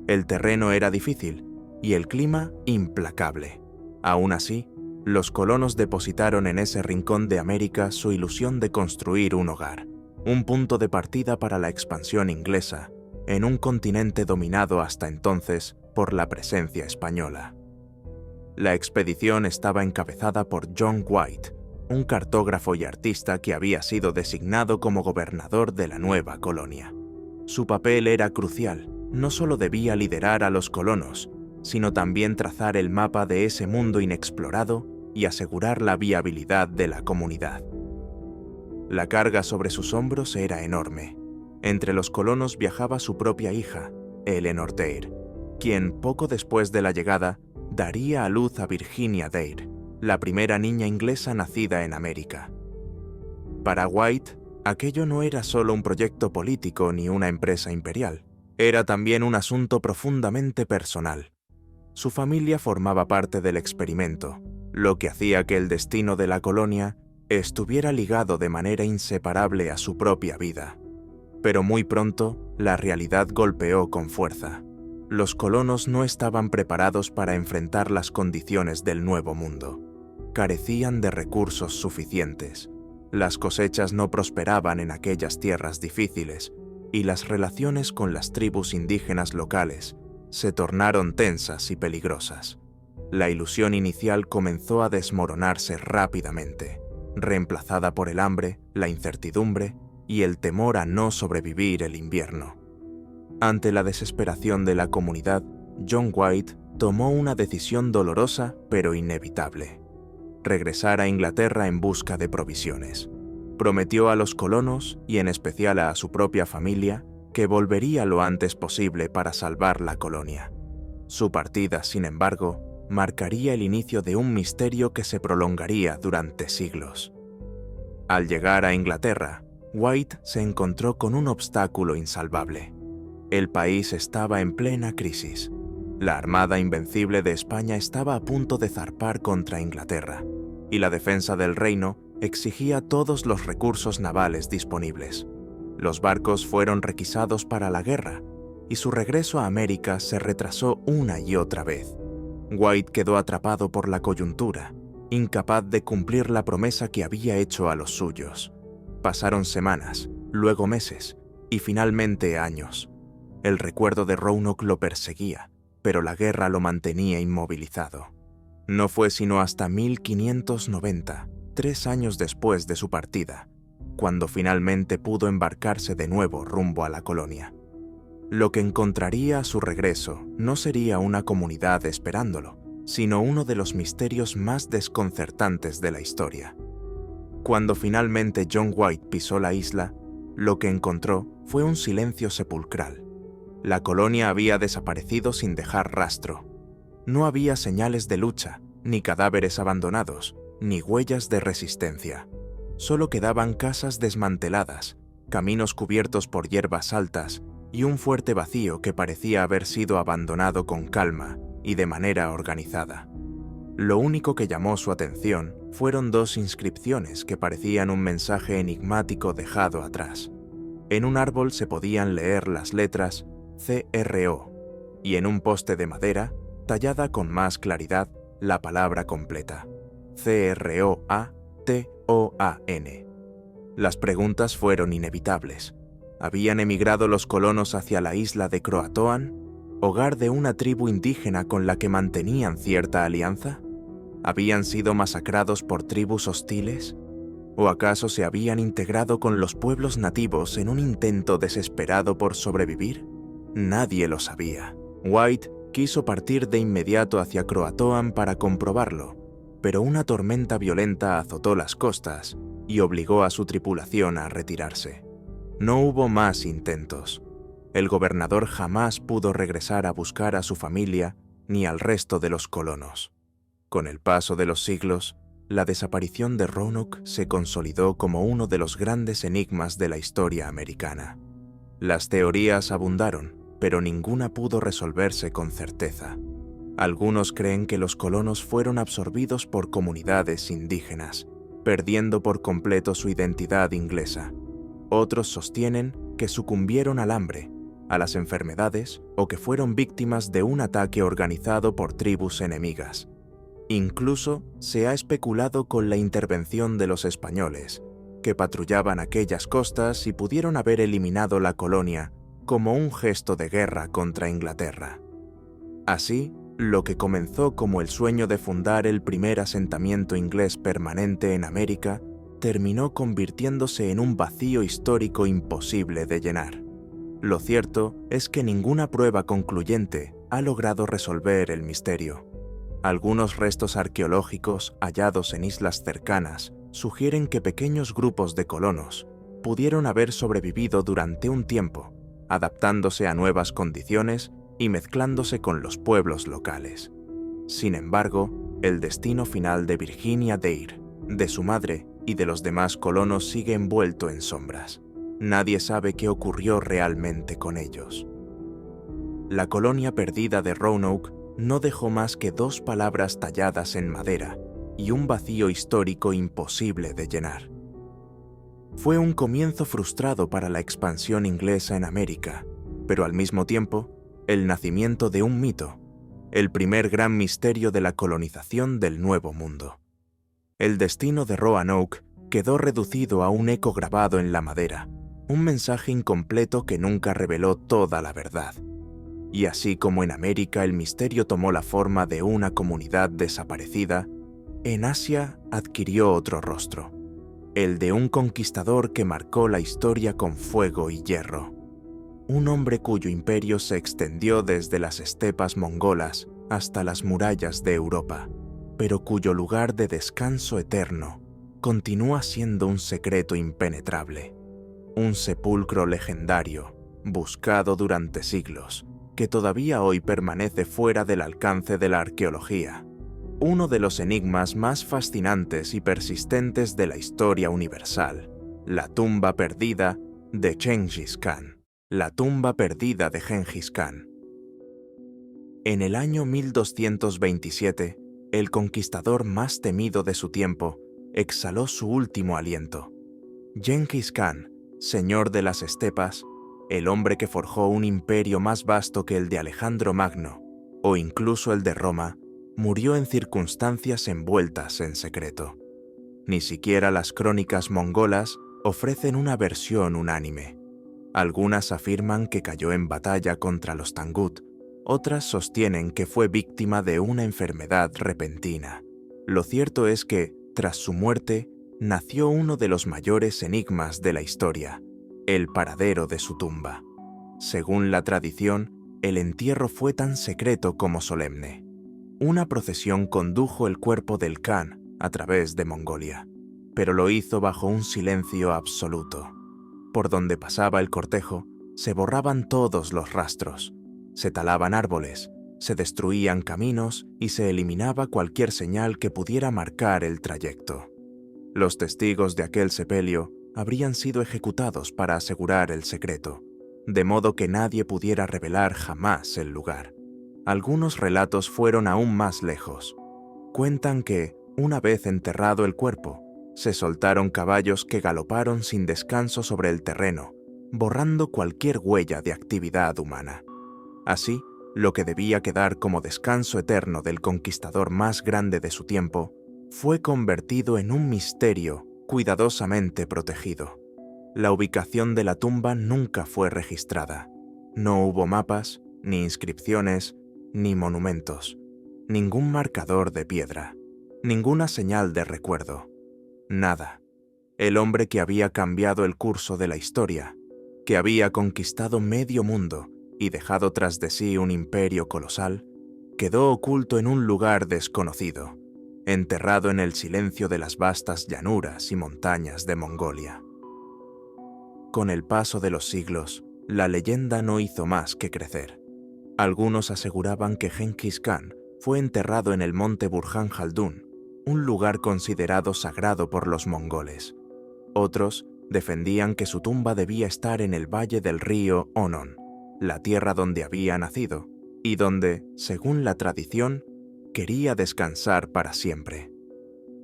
El terreno era difícil y el clima implacable. Aún así, los colonos depositaron en ese rincón de América su ilusión de construir un hogar, un punto de partida para la expansión inglesa en un continente dominado hasta entonces por la presencia española. La expedición estaba encabezada por John White, un cartógrafo y artista que había sido designado como gobernador de la nueva colonia. Su papel era crucial. No solo debía liderar a los colonos, sino también trazar el mapa de ese mundo inexplorado y asegurar la viabilidad de la comunidad. La carga sobre sus hombros era enorme. Entre los colonos viajaba su propia hija, Eleanor Dare, quien, poco después de la llegada, daría a luz a Virginia Dare, la primera niña inglesa nacida en América. Para White, aquello no era solo un proyecto político ni una empresa imperial. Era también un asunto profundamente personal. Su familia formaba parte del experimento, lo que hacía que el destino de la colonia estuviera ligado de manera inseparable a su propia vida. Pero muy pronto, la realidad golpeó con fuerza. Los colonos no estaban preparados para enfrentar las condiciones del Nuevo Mundo. Carecían de recursos suficientes. Las cosechas no prosperaban en aquellas tierras difíciles, y las relaciones con las tribus indígenas locales se tornaron tensas y peligrosas. La ilusión inicial comenzó a desmoronarse rápidamente, reemplazada por el hambre, la incertidumbre y el temor a no sobrevivir el invierno. Ante la desesperación de la comunidad, John White tomó una decisión dolorosa pero inevitable: regresar a Inglaterra en busca de provisiones. Prometió a los colonos, y en especial a su propia familia, que volvería lo antes posible para salvar la colonia. Su partida, sin embargo, marcaría el inicio de un misterio que se prolongaría durante siglos. Al llegar a Inglaterra, White se encontró con un obstáculo insalvable. El país estaba en plena crisis. La Armada Invencible de España estaba a punto de zarpar contra Inglaterra, y la defensa del reino exigía todos los recursos navales disponibles. Los barcos fueron requisados para la guerra, y su regreso a América se retrasó una y otra vez. White quedó atrapado por la coyuntura, incapaz de cumplir la promesa que había hecho a los suyos. Pasaron semanas, luego meses, y finalmente años. El recuerdo de Roanoke lo perseguía, pero la guerra lo mantenía inmovilizado. No fue sino hasta 1590, 3 años después de su partida, cuando finalmente pudo embarcarse de nuevo rumbo a la colonia. Lo que encontraría a su regreso no sería una comunidad esperándolo, sino uno de los misterios más desconcertantes de la historia. Cuando finalmente John White pisó la isla, lo que encontró fue un silencio sepulcral. La colonia había desaparecido sin dejar rastro. No había señales de lucha, ni cadáveres abandonados, ni huellas de resistencia. Solo quedaban casas desmanteladas, caminos cubiertos por hierbas altas y un fuerte vacío que parecía haber sido abandonado con calma y de manera organizada. Lo único que llamó su atención fueron 2 inscripciones que parecían un mensaje enigmático dejado atrás. En un árbol se podían leer las letras CRO, y en un poste de madera, tallada con más claridad, la palabra completa: CROATOAN. Las preguntas fueron inevitables. ¿Habían emigrado los colonos hacia la isla de Croatoan, hogar de una tribu indígena con la que mantenían cierta alianza? ¿Habían sido masacrados por tribus hostiles? ¿O acaso se habían integrado con los pueblos nativos en un intento desesperado por sobrevivir? Nadie lo sabía. White quiso partir de inmediato hacia Croatoan para comprobarlo, pero una tormenta violenta azotó las costas y obligó a su tripulación a retirarse. No hubo más intentos. El gobernador jamás pudo regresar a buscar a su familia ni al resto de los colonos. Con el paso de los siglos, la desaparición de Roanoke se consolidó como uno de los grandes enigmas de la historia americana. Las teorías abundaron, pero ninguna pudo resolverse con certeza. Algunos creen que los colonos fueron absorbidos por comunidades indígenas, perdiendo por completo su identidad inglesa. Otros sostienen que sucumbieron al hambre, a las enfermedades o que fueron víctimas de un ataque organizado por tribus enemigas. Incluso se ha especulado con la intervención de los españoles, que patrullaban aquellas costas y pudieron haber eliminado la colonia como un gesto de guerra contra Inglaterra. Así, lo que comenzó como el sueño de fundar el primer asentamiento inglés permanente en América, terminó convirtiéndose en un vacío histórico imposible de llenar. Lo cierto es que ninguna prueba concluyente ha logrado resolver el misterio. Algunos restos arqueológicos hallados en islas cercanas sugieren que pequeños grupos de colonos pudieron haber sobrevivido durante un tiempo, adaptándose a nuevas condiciones y mezclándose con los pueblos locales. Sin embargo, el destino final de Virginia Dare, de su madre y de los demás colonos sigue envuelto en sombras. Nadie sabe qué ocurrió realmente con ellos. La colonia perdida de Roanoke no dejó más que 2 palabras talladas en madera y un vacío histórico imposible de llenar. Fue un comienzo frustrado para la expansión inglesa en América, pero al mismo tiempo, el nacimiento de un mito, el primer gran misterio de la colonización del Nuevo Mundo. El destino de Roanoke quedó reducido a un eco grabado en la madera, un mensaje incompleto que nunca reveló toda la verdad. Y así como en América el misterio tomó la forma de una comunidad desaparecida, en Asia adquirió otro rostro, el de un conquistador que marcó la historia con fuego y hierro. Un hombre cuyo imperio se extendió desde las estepas mongolas hasta las murallas de Europa, pero cuyo lugar de descanso eterno continúa siendo un secreto impenetrable, un sepulcro legendario, buscado durante siglos, que todavía hoy permanece fuera del alcance de la arqueología, uno de los enigmas más fascinantes y persistentes de la historia universal, la tumba perdida de Gengis Khan. La tumba perdida de Gengis Khan. En el año 1227, el conquistador más temido de su tiempo exhaló su último aliento. Gengis Khan, señor de las estepas, el hombre que forjó un imperio más vasto que el de Alejandro Magno, o incluso el de Roma, murió en circunstancias envueltas en secreto. Ni siquiera las crónicas mongolas ofrecen una versión unánime. Algunas afirman que cayó en batalla contra los Tangut, otras sostienen que fue víctima de una enfermedad repentina. Lo cierto es que, tras su muerte, nació uno de los mayores enigmas de la historia, el paradero de su tumba. Según la tradición, el entierro fue tan secreto como solemne. Una procesión condujo el cuerpo del Khan a través de Mongolia, pero lo hizo bajo un silencio absoluto. Por donde pasaba el cortejo, se borraban todos los rastros, se talaban árboles, se destruían caminos y se eliminaba cualquier señal que pudiera marcar el trayecto. Los testigos de aquel sepelio habrían sido ejecutados para asegurar el secreto, de modo que nadie pudiera revelar jamás el lugar. Algunos relatos fueron aún más lejos. Cuentan que, una vez enterrado el cuerpo, se soltaron caballos que galoparon sin descanso sobre el terreno, borrando cualquier huella de actividad humana. Así, lo que debía quedar como descanso eterno del conquistador más grande de su tiempo, fue convertido en un misterio cuidadosamente protegido. La ubicación de la tumba nunca fue registrada. No hubo mapas, ni inscripciones, ni monumentos, ningún marcador de piedra, ninguna señal de recuerdo. Nada. El hombre que había cambiado el curso de la historia, que había conquistado medio mundo y dejado tras de sí un imperio colosal, quedó oculto en un lugar desconocido, enterrado en el silencio de las vastas llanuras y montañas de Mongolia. Con el paso de los siglos, la leyenda no hizo más que crecer. Algunos aseguraban que Gengis Khan fue enterrado en el monte Burhan Khaldun, un lugar considerado sagrado por los mongoles. Otros defendían que su tumba debía estar en el valle del río Onon, la tierra donde había nacido, y donde, según la tradición, quería descansar para siempre.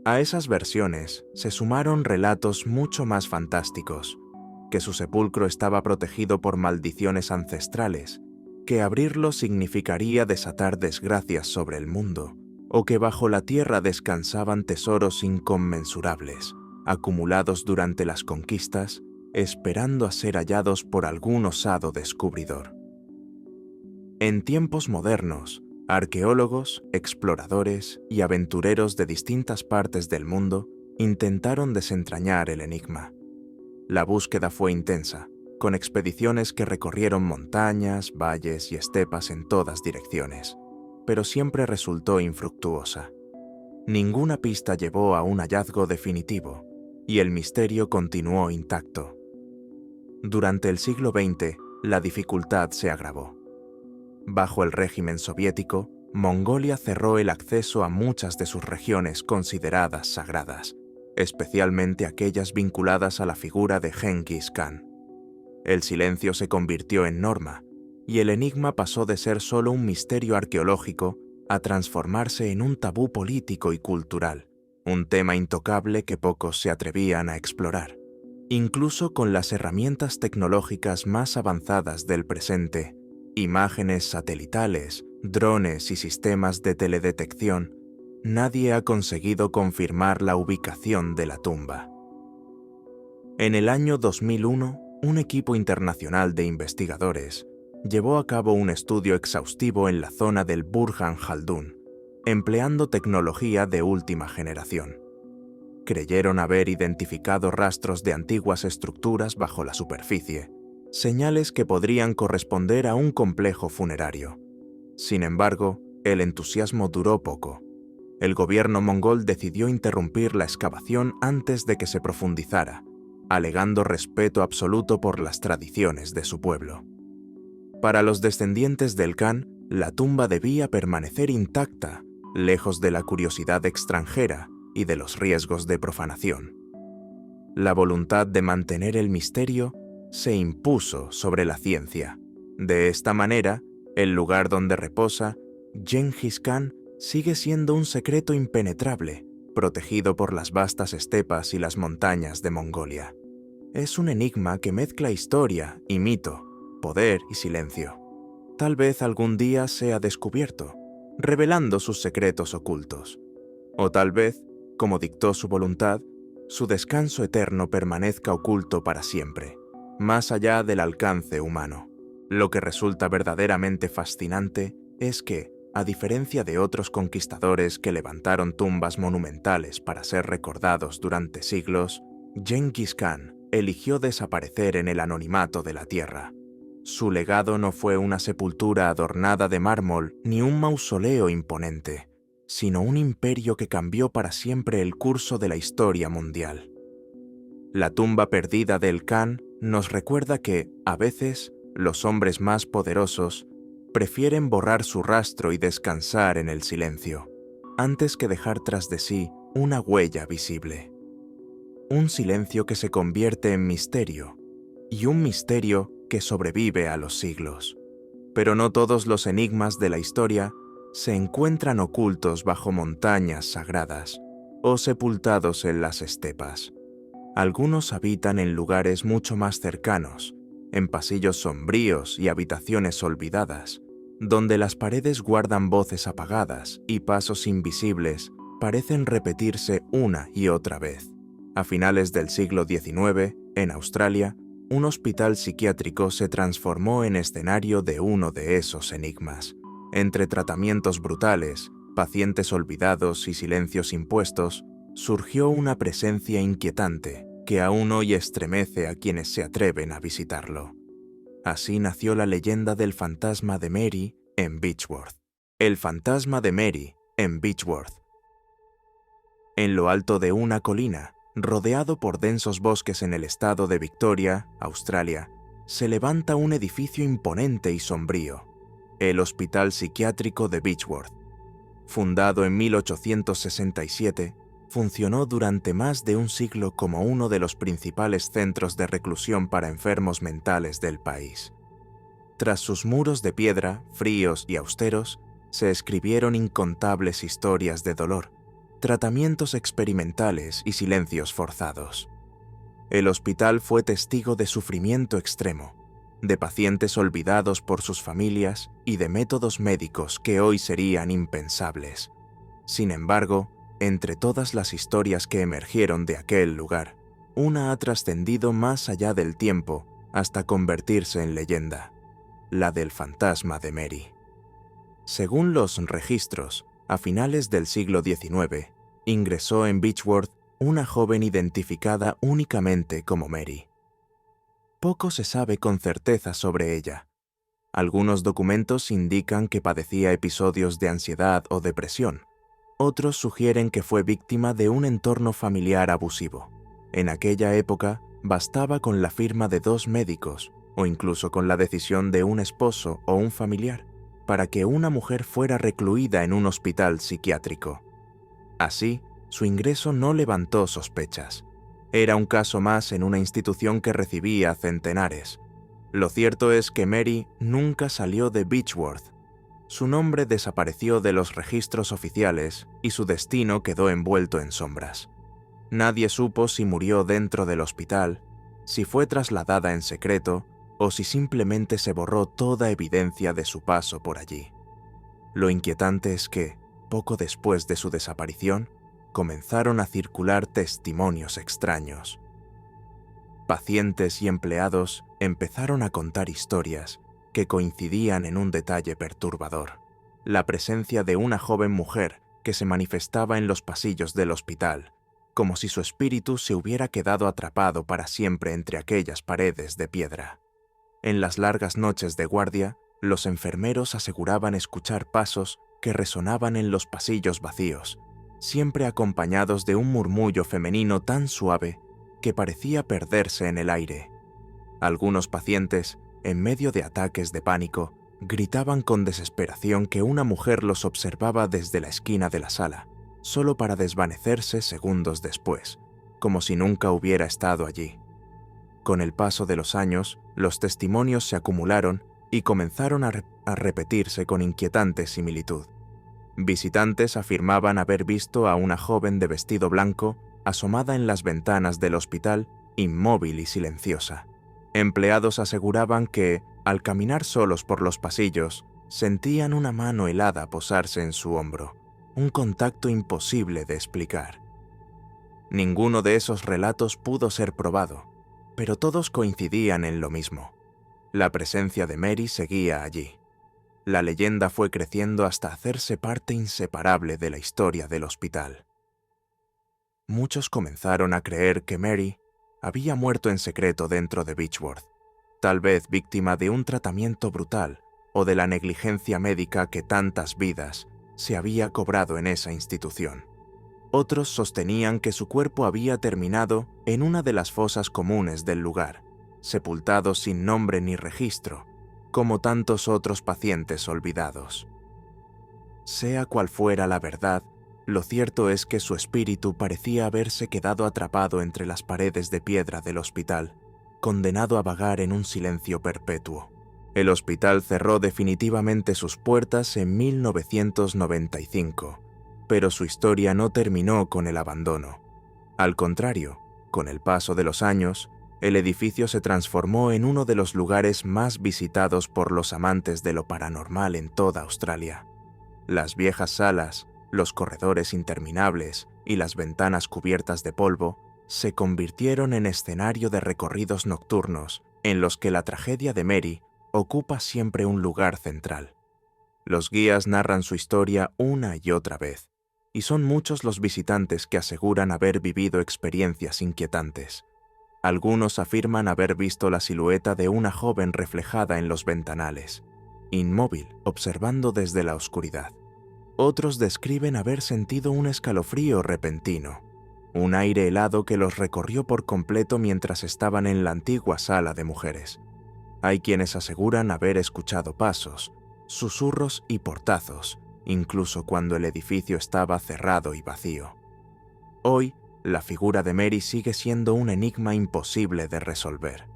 A esas versiones se sumaron relatos mucho más fantásticos, que su sepulcro estaba protegido por maldiciones ancestrales, que abrirlo significaría desatar desgracias sobre el mundo, o que bajo la tierra descansaban tesoros inconmensurables, acumulados durante las conquistas, esperando a ser hallados por algún osado descubridor. En tiempos modernos, arqueólogos, exploradores y aventureros de distintas partes del mundo intentaron desentrañar el enigma. La búsqueda fue intensa, con expediciones que recorrieron montañas, valles y estepas en todas direcciones, pero siempre resultó infructuosa. Ninguna pista llevó a un hallazgo definitivo, y el misterio continuó intacto. Durante el siglo XX, la dificultad se agravó. Bajo el régimen soviético, Mongolia cerró el acceso a muchas de sus regiones consideradas sagradas, especialmente aquellas vinculadas a la figura de Gengis Khan. El silencio se convirtió en norma, y el enigma pasó de ser solo un misterio arqueológico a transformarse en un tabú político y cultural, un tema intocable que pocos se atrevían a explorar. Incluso con las herramientas tecnológicas más avanzadas del presente, imágenes satelitales, drones y sistemas de teledetección, nadie ha conseguido confirmar la ubicación de la tumba. En el año 2001, un equipo internacional de investigadores llevó a cabo un estudio exhaustivo en la zona del Burhan Khaldun, empleando tecnología de última generación. Creyeron haber identificado rastros de antiguas estructuras bajo la superficie, señales que podrían corresponder a un complejo funerario. Sin embargo, el entusiasmo duró poco. El gobierno mongol decidió interrumpir la excavación antes de que se profundizara, alegando respeto absoluto por las tradiciones de su pueblo. Para los descendientes del Khan, la tumba debía permanecer intacta, lejos de la curiosidad extranjera y de los riesgos de profanación. La voluntad de mantener el misterio se impuso sobre la ciencia. De esta manera, el lugar donde reposa, Genghis Khan sigue siendo un secreto impenetrable, protegido por las vastas estepas y las montañas de Mongolia. Es un enigma que mezcla historia y mito, poder y silencio. Tal vez algún día sea descubierto, revelando sus secretos ocultos. O tal vez, como dictó su voluntad, su descanso eterno permanezca oculto para siempre, más allá del alcance humano. Lo que resulta verdaderamente fascinante es que, a diferencia de otros conquistadores que levantaron tumbas monumentales para ser recordados durante siglos, Genghis Khan eligió desaparecer en el anonimato de la tierra. Su legado no fue una sepultura adornada de mármol ni un mausoleo imponente, sino un imperio que cambió para siempre el curso de la historia mundial. La tumba perdida del Khan nos recuerda que, a veces, los hombres más poderosos prefieren borrar su rastro y descansar en el silencio, antes que dejar tras de sí una huella visible. Un silencio que se convierte en misterio, y un misterio que sobrevive a los siglos. Pero no todos los enigmas de la historia se encuentran ocultos bajo montañas sagradas o sepultados en las estepas. Algunos habitan en lugares mucho más cercanos, en pasillos sombríos y habitaciones olvidadas, donde las paredes guardan voces apagadas y pasos invisibles parecen repetirse una y otra vez. A finales del siglo XIX, en Australia, un hospital psiquiátrico se transformó en escenario de uno de esos enigmas. Entre tratamientos brutales, pacientes olvidados y silencios impuestos, surgió una presencia inquietante que aún hoy estremece a quienes se atreven a visitarlo. Así nació la leyenda del fantasma de Mary en Beechworth. El fantasma de Mary en Beechworth. En lo alto de una colina, rodeado por densos bosques en el estado de Victoria, Australia, se levanta un edificio imponente y sombrío, el Hospital Psiquiátrico de Beechworth. Fundado en 1867, funcionó durante más de un siglo como uno de los principales centros de reclusión para enfermos mentales del país. Tras sus muros de piedra, fríos y austeros, se escribieron incontables historias de dolor, tratamientos experimentales y silencios forzados. El hospital fue testigo de sufrimiento extremo, de pacientes olvidados por sus familias y de métodos médicos que hoy serían impensables. Sin embargo, entre todas las historias que emergieron de aquel lugar, una ha trascendido más allá del tiempo hasta convertirse en leyenda, la del fantasma de Mary. Según los registros, a finales del siglo XIX, ingresó en Beechworth una joven identificada únicamente como Mary. Poco se sabe con certeza sobre ella. Algunos documentos indican que padecía episodios de ansiedad o depresión. Otros sugieren que fue víctima de un entorno familiar abusivo. En aquella época, bastaba con la firma de 2 médicos, o incluso con la decisión de un esposo o un familiar, para que una mujer fuera recluida en un hospital psiquiátrico. Así, su ingreso no levantó sospechas. Era un caso más en una institución que recibía centenares. Lo cierto es que Mary nunca salió de Beechworth. Su nombre desapareció de los registros oficiales y su destino quedó envuelto en sombras. Nadie supo si murió dentro del hospital, si fue trasladada en secreto o si simplemente se borró toda evidencia de su paso por allí. Lo inquietante es que, poco después de su desaparición, comenzaron a circular testimonios extraños. Pacientes y empleados empezaron a contar historias que coincidían en un detalle perturbador: la presencia de una joven mujer que se manifestaba en los pasillos del hospital, como si su espíritu se hubiera quedado atrapado para siempre entre aquellas paredes de piedra. En las largas noches de guardia, los enfermeros aseguraban escuchar pasos que resonaban en los pasillos vacíos, siempre acompañados de un murmullo femenino tan suave que parecía perderse en el aire. Algunos pacientes, en medio de ataques de pánico, gritaban con desesperación que una mujer los observaba desde la esquina de la sala, solo para desvanecerse segundos después, como si nunca hubiera estado allí. Con el paso de los años, los testimonios se acumularon y comenzaron a repetirse con inquietante similitud. Visitantes afirmaban haber visto a una joven de vestido blanco asomada en las ventanas del hospital, inmóvil y silenciosa. Empleados aseguraban que, al caminar solos por los pasillos, sentían una mano helada posarse en su hombro, un contacto imposible de explicar. Ninguno de esos relatos pudo ser probado, pero todos coincidían en lo mismo. La presencia de Mary seguía allí. La leyenda fue creciendo hasta hacerse parte inseparable de la historia del hospital. Muchos comenzaron a creer que Mary había muerto en secreto dentro de Beechworth, tal vez víctima de un tratamiento brutal o de la negligencia médica que tantas vidas se había cobrado en esa institución. Otros sostenían que su cuerpo había terminado en una de las fosas comunes del lugar, sepultado sin nombre ni registro, como tantos otros pacientes olvidados. Sea cual fuera la verdad, lo cierto es que su espíritu parecía haberse quedado atrapado entre las paredes de piedra del hospital, condenado a vagar en un silencio perpetuo. El hospital cerró definitivamente sus puertas en 1995, pero su historia no terminó con el abandono. Al contrario, con el paso de los años, el edificio se transformó en uno de los lugares más visitados por los amantes de lo paranormal en toda Australia. Las viejas salas, los corredores interminables y las ventanas cubiertas de polvo se convirtieron en escenario de recorridos nocturnos en los que la tragedia de Mary ocupa siempre un lugar central. Los guías narran su historia una y otra vez, y son muchos los visitantes que aseguran haber vivido experiencias inquietantes. Algunos afirman haber visto la silueta de una joven reflejada en los ventanales, inmóvil, observando desde la oscuridad. Otros describen haber sentido un escalofrío repentino, un aire helado que los recorrió por completo mientras estaban en la antigua sala de mujeres. Hay quienes aseguran haber escuchado pasos, susurros y portazos, incluso cuando el edificio estaba cerrado y vacío. Hoy, la figura de Mary sigue siendo un enigma imposible de resolver.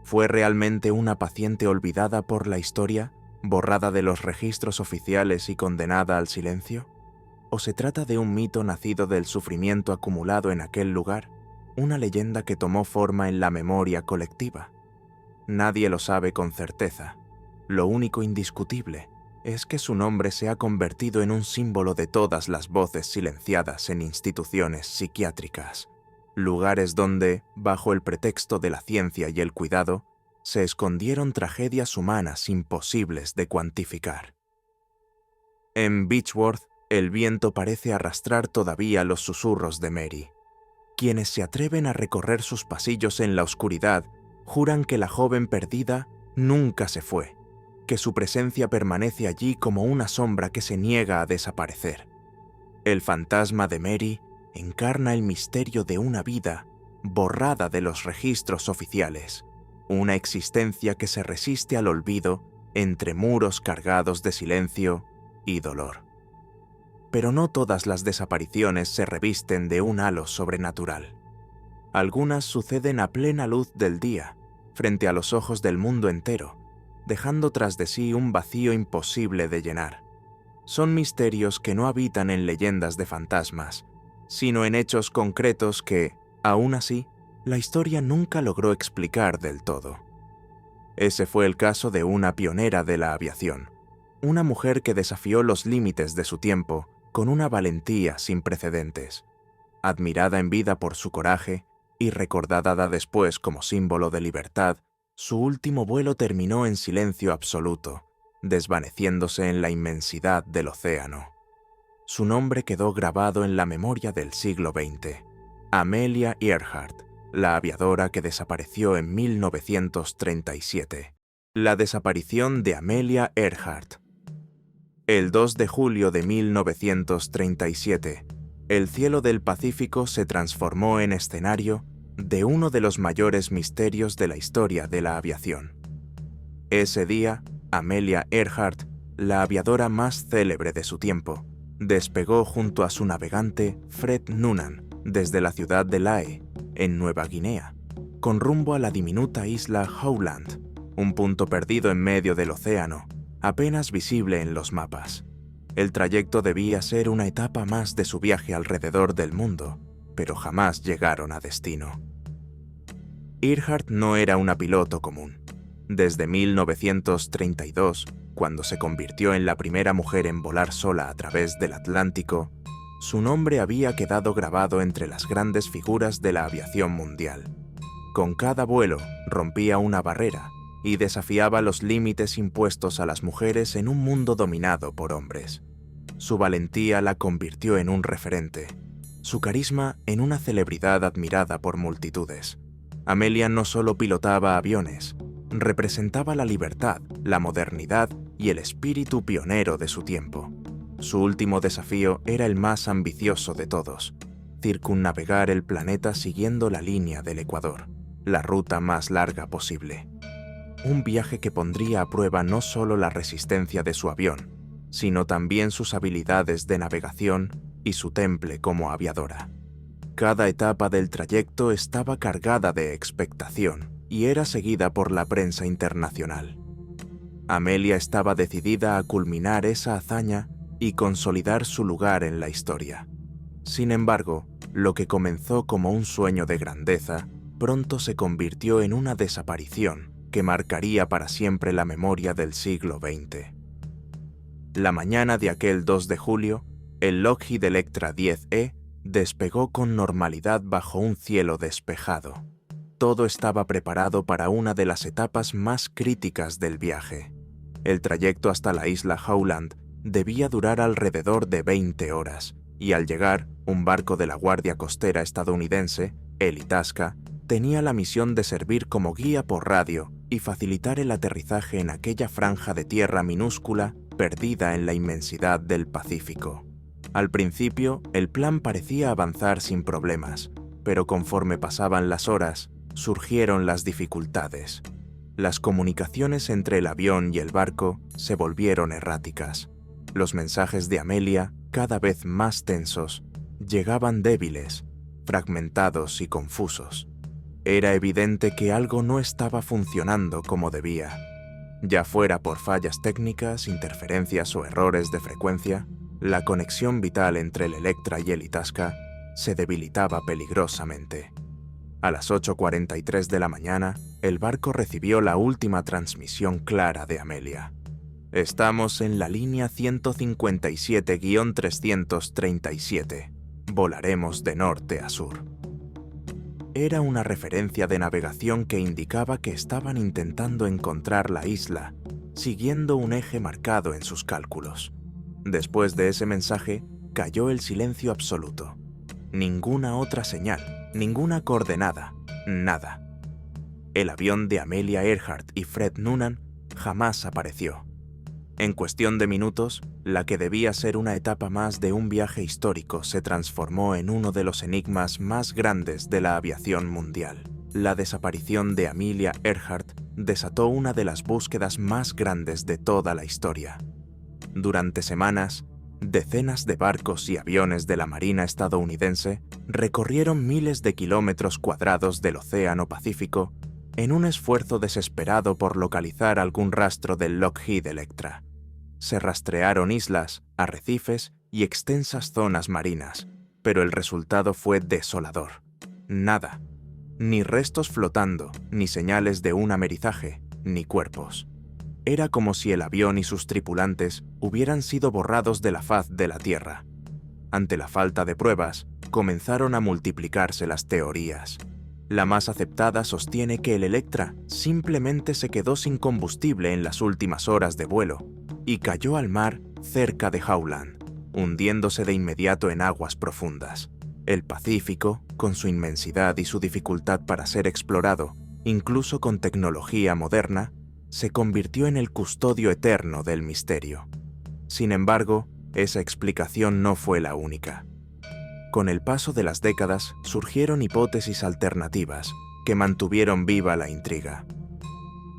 ¿Fue realmente una paciente olvidada por la historia, borrada de los registros oficiales y condenada al silencio? ¿O se trata de un mito nacido del sufrimiento acumulado en aquel lugar, una leyenda que tomó forma en la memoria colectiva? Nadie lo sabe con certeza. Lo único indiscutible es que su nombre se ha convertido en un símbolo de todas las voces silenciadas en instituciones psiquiátricas, lugares donde, bajo el pretexto de la ciencia y el cuidado, se escondieron tragedias humanas imposibles de cuantificar. En Beechworth, el viento parece arrastrar todavía los susurros de Mary. Quienes se atreven a recorrer sus pasillos en la oscuridad juran que la joven perdida nunca se fue, que su presencia permanece allí como una sombra que se niega a desaparecer. El fantasma de Mary encarna el misterio de una vida borrada de los registros oficiales, una existencia que se resiste al olvido entre muros cargados de silencio y dolor. Pero no todas las desapariciones se revisten de un halo sobrenatural. Algunas suceden a plena luz del día, frente a los ojos del mundo entero, dejando tras de sí un vacío imposible de llenar. Son misterios que no habitan en leyendas de fantasmas, sino en hechos concretos que, aún así, la historia nunca logró explicar del todo. Ese fue el caso de una pionera de la aviación, una mujer que desafió los límites de su tiempo con una valentía sin precedentes. Admirada en vida por su coraje y recordada después como símbolo de libertad, su último vuelo terminó en silencio absoluto, desvaneciéndose en la inmensidad del océano. Su nombre quedó grabado en la memoria del siglo XX. Amelia Earhart, la aviadora que desapareció en 1937. La desaparición de Amelia Earhart. El 2 de julio de 1937, el cielo del Pacífico se transformó en escenario de uno de los mayores misterios de la historia de la aviación. Ese día, Amelia Earhart, la aviadora más célebre de su tiempo, despegó junto a su navegante Fred Noonan desde la ciudad de Lae, en Nueva Guinea, con rumbo a la diminuta isla Howland, un punto perdido en medio del océano, apenas visible en los mapas. El trayecto debía ser una etapa más de su viaje alrededor del mundo, pero jamás llegaron a destino. Earhart no era una piloto común. Desde 1932, cuando se convirtió en la primera mujer en volar sola a través del Atlántico, su nombre había quedado grabado entre las grandes figuras de la aviación mundial. Con cada vuelo rompía una barrera y desafiaba los límites impuestos a las mujeres en un mundo dominado por hombres. Su valentía la convirtió en un referente, su carisma en una celebridad admirada por multitudes. Amelia no solo pilotaba aviones, representaba la libertad, la modernidad y el espíritu pionero de su tiempo. Su último desafío era el más ambicioso de todos: circunnavegar el planeta siguiendo la línea del Ecuador, la ruta más larga posible. Un viaje que pondría a prueba no solo la resistencia de su avión, sino también sus habilidades de navegación y su temple como aviadora. Cada etapa del trayecto estaba cargada de expectación y era seguida por la prensa internacional. Amelia estaba decidida a culminar esa hazaña y consolidar su lugar en la historia. Sin embargo, lo que comenzó como un sueño de grandeza, pronto se convirtió en una desaparición que marcaría para siempre la memoria del siglo XX. La mañana de aquel 2 de julio, el Lockheed Electra 10E despegó con normalidad bajo un cielo despejado. Todo estaba preparado para una de las etapas más críticas del viaje. El trayecto hasta la isla Howland debía durar alrededor de 20 horas, y al llegar, un barco de la Guardia Costera estadounidense, el Itasca, tenía la misión de servir como guía por radio y facilitar el aterrizaje en aquella franja de tierra minúscula perdida en la inmensidad del Pacífico. Al principio, el plan parecía avanzar sin problemas, pero conforme pasaban las horas, surgieron las dificultades. Las comunicaciones entre el avión y el barco se volvieron erráticas. Los mensajes de Amelia, cada vez más tensos, llegaban débiles, fragmentados y confusos. Era evidente que algo no estaba funcionando como debía. Ya fuera por fallas técnicas, interferencias o errores de frecuencia, la conexión vital entre el Electra y el Itasca se debilitaba peligrosamente. A las 8:43 de la mañana, el barco recibió la última transmisión clara de Amelia. Estamos en la línea 157-337. Volaremos de norte a sur. Era una referencia de navegación que indicaba que estaban intentando encontrar la isla, siguiendo un eje marcado en sus cálculos. Después de ese mensaje, cayó el silencio absoluto. Ninguna otra señal, ninguna coordenada, nada. El avión de Amelia Earhart y Fred Noonan jamás apareció. En cuestión de minutos, la que debía ser una etapa más de un viaje histórico se transformó en uno de los enigmas más grandes de la aviación mundial. La desaparición de Amelia Earhart desató una de las búsquedas más grandes de toda la historia. Durante semanas, decenas de barcos y aviones de la Marina estadounidense recorrieron miles de kilómetros cuadrados del Océano Pacífico en un esfuerzo desesperado por localizar algún rastro del Lockheed Electra. Se rastrearon islas, arrecifes y extensas zonas marinas, pero el resultado fue desolador. Nada. Ni restos flotando, ni señales de un amerizaje, ni cuerpos. Era como si el avión y sus tripulantes hubieran sido borrados de la faz de la Tierra. Ante la falta de pruebas, comenzaron a multiplicarse las teorías. La más aceptada sostiene que el Electra simplemente se quedó sin combustible en las últimas horas de vuelo y cayó al mar cerca de Howland, hundiéndose de inmediato en aguas profundas. El Pacífico, con su inmensidad y su dificultad para ser explorado, incluso con tecnología moderna, se convirtió en el custodio eterno del misterio. Sin embargo, esa explicación no fue la única. Con el paso de las décadas surgieron hipótesis alternativas que mantuvieron viva la intriga.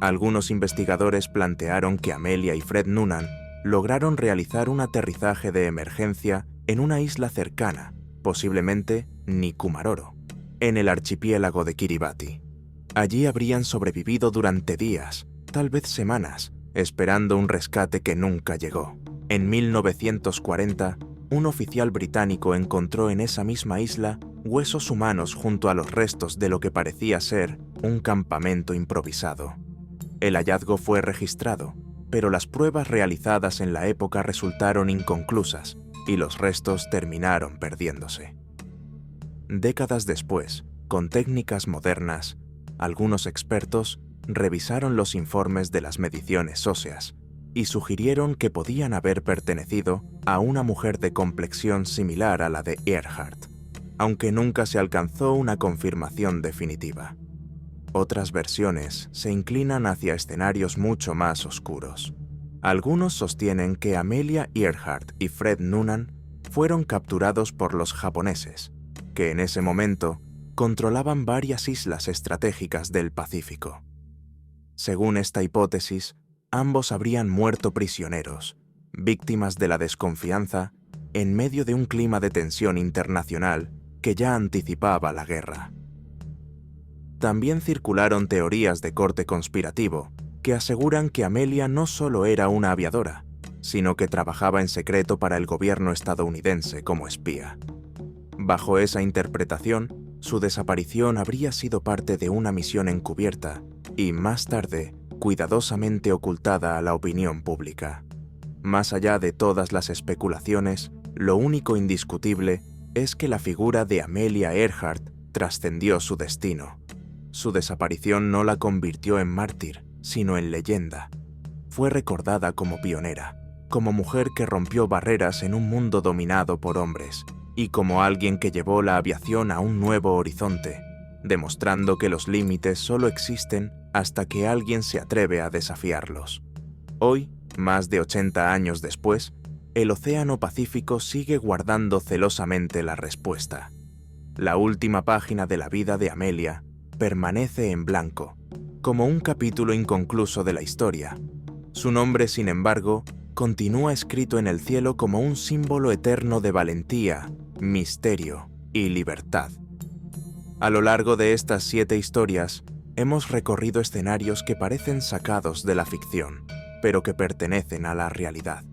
Algunos investigadores plantearon que Amelia y Fred Noonan lograron realizar un aterrizaje de emergencia en una isla cercana, posiblemente Nikumaroro, en el archipiélago de Kiribati. Allí habrían sobrevivido durante días, tal vez semanas, esperando un rescate que nunca llegó. En 1940, un oficial británico encontró en esa misma isla huesos humanos junto a los restos de lo que parecía ser un campamento improvisado. El hallazgo fue registrado, pero las pruebas realizadas en la época resultaron inconclusas y los restos terminaron perdiéndose. Décadas después, con técnicas modernas, algunos expertos revisaron los informes de las mediciones óseas y sugirieron que podían haber pertenecido a una mujer de complexión similar a la de Earhart, aunque nunca se alcanzó una confirmación definitiva. Otras versiones se inclinan hacia escenarios mucho más oscuros. Algunos sostienen que Amelia Earhart y Fred Noonan fueron capturados por los japoneses, que en ese momento controlaban varias islas estratégicas del Pacífico. Según esta hipótesis, ambos habrían muerto prisioneros, víctimas de la desconfianza, en medio de un clima de tensión internacional que ya anticipaba la guerra. También circularon teorías de corte conspirativo que aseguran que Amelia no solo era una aviadora, sino que trabajaba en secreto para el gobierno estadounidense como espía. Bajo esa interpretación, su desaparición habría sido parte de una misión encubierta y, más tarde, cuidadosamente ocultada a la opinión pública. Más allá de todas las especulaciones, lo único indiscutible es que la figura de Amelia Earhart trascendió su destino. Su desaparición no la convirtió en mártir, sino en leyenda. Fue recordada como pionera, como mujer que rompió barreras en un mundo dominado por hombres, y como alguien que llevó la aviación a un nuevo horizonte, demostrando que los límites solo existen hasta que alguien se atreve a desafiarlos. Hoy, más de 80 años después, el Océano Pacífico sigue guardando celosamente la respuesta. La última página de la vida de Amelia permanece en blanco, como un capítulo inconcluso de la historia. Su nombre, sin embargo, continúa escrito en el cielo como un símbolo eterno de valentía, misterio y libertad. A lo largo de estas 7 historias, hemos recorrido escenarios que parecen sacados de la ficción, pero que pertenecen a la realidad.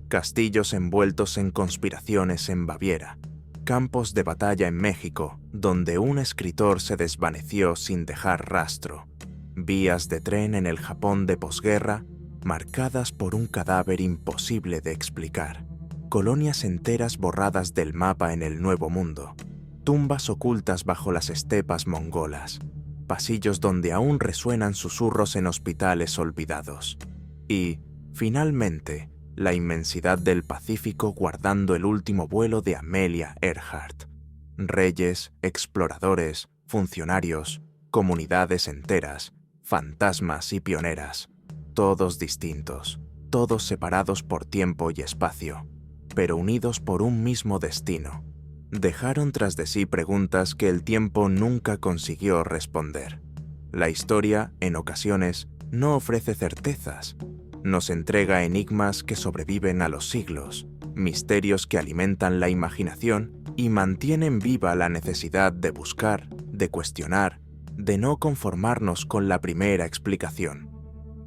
Castillos envueltos en conspiraciones en Baviera, campos de batalla en México, donde un escritor se desvaneció sin dejar rastro, vías de tren en el Japón de posguerra, marcadas por un cadáver imposible de explicar, colonias enteras borradas del mapa en el Nuevo Mundo, tumbas ocultas bajo las estepas mongolas, pasillos donde aún resuenan susurros en hospitales olvidados, y, finalmente, la inmensidad del Pacífico guardando el último vuelo de Amelia Earhart. Reyes, exploradores, funcionarios, comunidades enteras, fantasmas y pioneras, todos distintos, todos separados por tiempo y espacio, pero unidos por un mismo destino. Dejaron tras de sí preguntas que el tiempo nunca consiguió responder. La historia, en ocasiones, no ofrece certezas. Nos entrega enigmas que sobreviven a los siglos, misterios que alimentan la imaginación y mantienen viva la necesidad de buscar, de cuestionar, de no conformarnos con la primera explicación.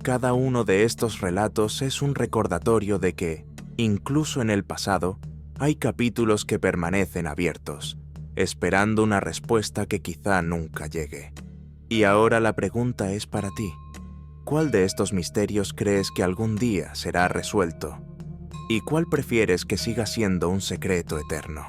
Cada uno de estos relatos es un recordatorio de que, incluso en el pasado, hay capítulos que permanecen abiertos, esperando una respuesta que quizá nunca llegue. Y ahora la pregunta es para ti. ¿Cuál de estos misterios crees que algún día será resuelto? ¿Y cuál prefieres que siga siendo un secreto eterno?